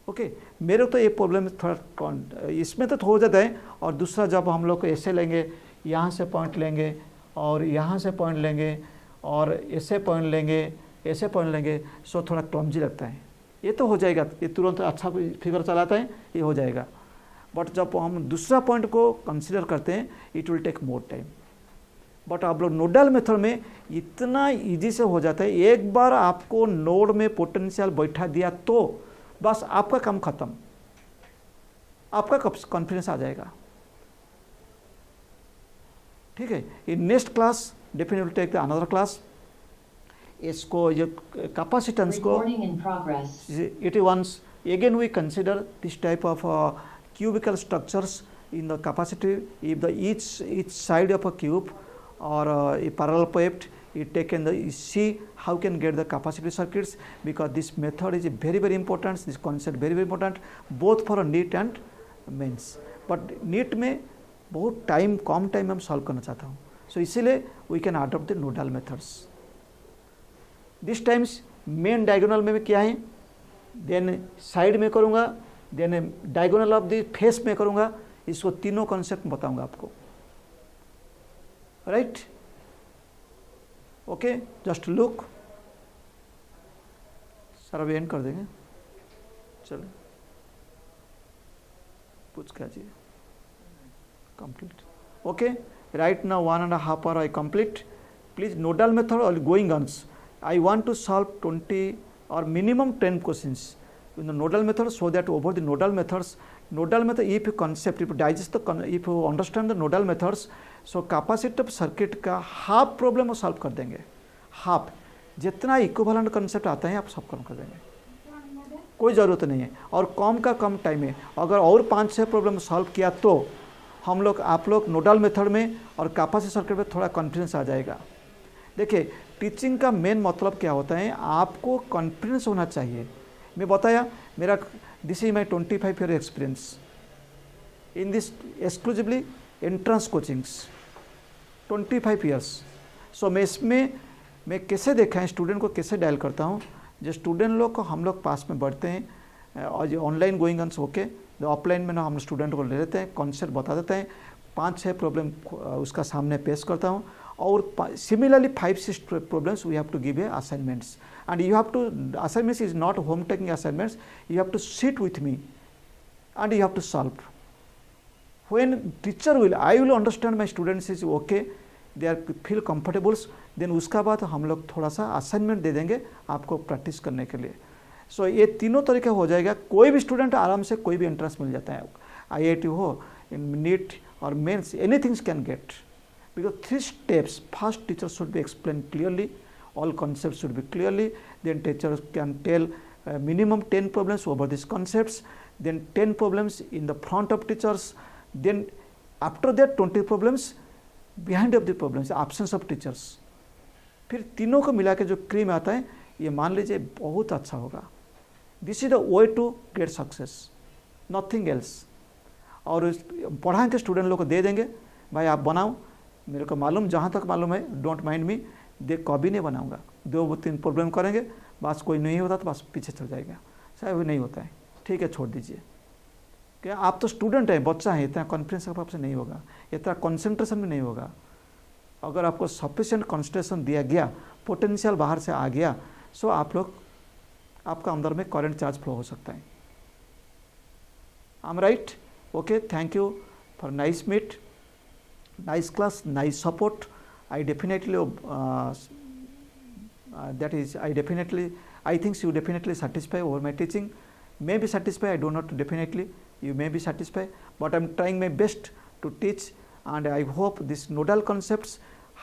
Okay मेरे तो ये problem थोड़ा इसमें तो हो जाता है। और दूसरा जब हम लोग ऐसे लेंगे, यहाँ से पॉइंट लेंगे और यहाँ से पॉइंट लेंगे और ऐसे पॉइंट लेंगे, ऐसे पॉइंट लेंगे, सो थोड़ा क्लमजी लगता है। ये तो हो जाएगा, ये तुरंत अच्छा फिगर चलाता है, ये हो जाएगा। बट जब हम दूसरा पॉइंट को कंसिडर करते हैं, it will take more time. But आप लोग नोडल मेथड में इतना ईजी से हो जाता है, एक बार आपको नोड में पोटेंशियल बैठा दिया तो बस आपका काम खत्म, आपका कॉन्फिडेंस आ जाएगा। ठीक है, in next class definitely take the another class. इसको ये कैपेसिटेंस को it once again we consider this type of cubical structures in the capacitive. If the each side of a cube or a parallel pipe is taken, you see how can get the capacitive circuits, because this method is very very important, this concept very very important both for a NEET and mains. But NEET में बहुत time कम time में हम solve करना चाहता हूँ, so इसीलिए we can adopt the nodal methods. This times main diagonal में क्या है, देन साइड में करूँगा, then diagonal of the face में करूँगा। इसको तीनों कॉन्सेप्ट बताऊँगा आपको, right? Okay, just look sir अब एंड कर देंगे, चलो कुछ क्या चाहिए, complete. Okay, right now 1.5 hour I complete. Please, nodal method or going on. I want to solve 20 or minimum 10 questions in the nodal method, so that over the nodal methods, nodal method, if you concept, if you digest the, if you understand the nodal methods, so capacitive circuit का half problem वो solve कर देंगे, half, जितना equivalent concept आता है आप सब कम कर देंगे, कोई ज़रूरत नहीं है, और कम का कम टाइम है। अगर और 5-6 प्रॉब्लम सॉल्व किया तो हम लोग, आप लोग नोडल मेथड में और कैपेसिटिव सर्किट में थोड़ा कॉन्फिडेंस आ जाएगा। देखिए, टीचिंग का मेन मतलब क्या होता है, आपको कॉन्फिडेंस होना चाहिए। मैं बताया, मेरा this is my 25 year experience in this exclusively entrance coachings, 25 years. So मैं इसमें मैं कैसे देखा है, स्टूडेंट को कैसे डायल करता हूँ, जो स्टूडेंट लोग को हम लोग पास में बढ़ते हैं, और जो ऑनलाइन गोइंग ऑन ओके, जो ऑफलाइन में ना हम स्टूडेंट को ले लेते हैं, कॉन्सेप्ट बता देते हैं, 5-6 प्रॉब्लम उसका सामने पेश करता हूँ, और similarly 5-6 problems we have to give a assignments, and you have to, assignments is not home taking assignments, you have to sit with me and you have to solve. When teacher will, I will understand my students is okay, they are feel comfortables, then उसका बाद हम लोग थोड़ा सा assignment दे देंगे आपको practice करने के लिए। सो ये तीनों तरीके हो जाएगा, कोई भी स्टूडेंट आराम से कोई भी इंटरेस्ट मिल जाता है, IIT हो, इन नीट और mains, anythings can get, because 3 steps. First, teacher should be explained clearly, all concepts should be clearly, then teacher can tell minimum 10 problems over these concepts, then 10 problems in the front of teachers, then after that 20 problems behind of the problems, absence of teachers. फिर तीनों को मिला के जो cream आता है, ये मान लीजिए बहुत अच्छा होगा। This is the way to get success, nothing else. और पढ़ा के स्टूडेंट लोग को दे देंगे, भाई आप बनाओ, मेरे को मालूम, जहाँ तक मालूम है, डोंट माइंड मी, दे कभी नहीं बनाऊंगा, 2-3 प्रॉब्लम करेंगे, बस कोई नहीं होता तो बस पीछे चल जाएगा, शायद वो नहीं होता है, ठीक है छोड़ दीजिए। क्या आप तो स्टूडेंट हैं, बच्चा है, इतना कॉन्फिडेंस आपसे नहीं होगा, इतना कंसंट्रेशन भी नहीं होगा। अगर आपको सफिशिएंट कंसंट्रेशन दिया गया, पोटेंशियल बाहर से आ गया, सो आप लोग, आपका अंदर में करंट चार्ज फ्लो हो सकता है। I am right? Okay, thank you for nice meet, nice class, nice support. I definitely I think you definitely satisfied over my teaching. May be satisfied, I do not definitely, you may be satisfied, but I'm trying my best to teach, and I hope this nodal concepts,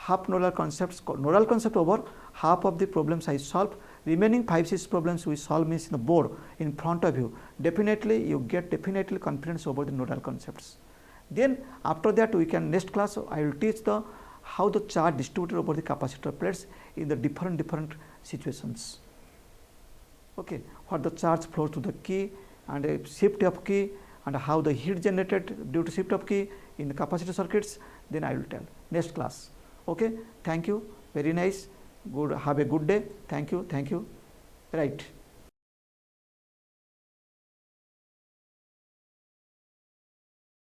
half nodal concepts, nodal concept over, half of the problems I solve, remaining 5-6 problems we solve means in the board in front of you. Definitely you get definitely confidence over the nodal concepts. Then after that we can, next class I will teach the how the charge distributed over the capacitor plates in the different situations. Okay, what the charge flows to the key and a shift of key, and how the heat generated due to shift of key in the capacitor circuits, then I will tell next class. Okay, thank you, very nice, good, have a good day, thank you, right.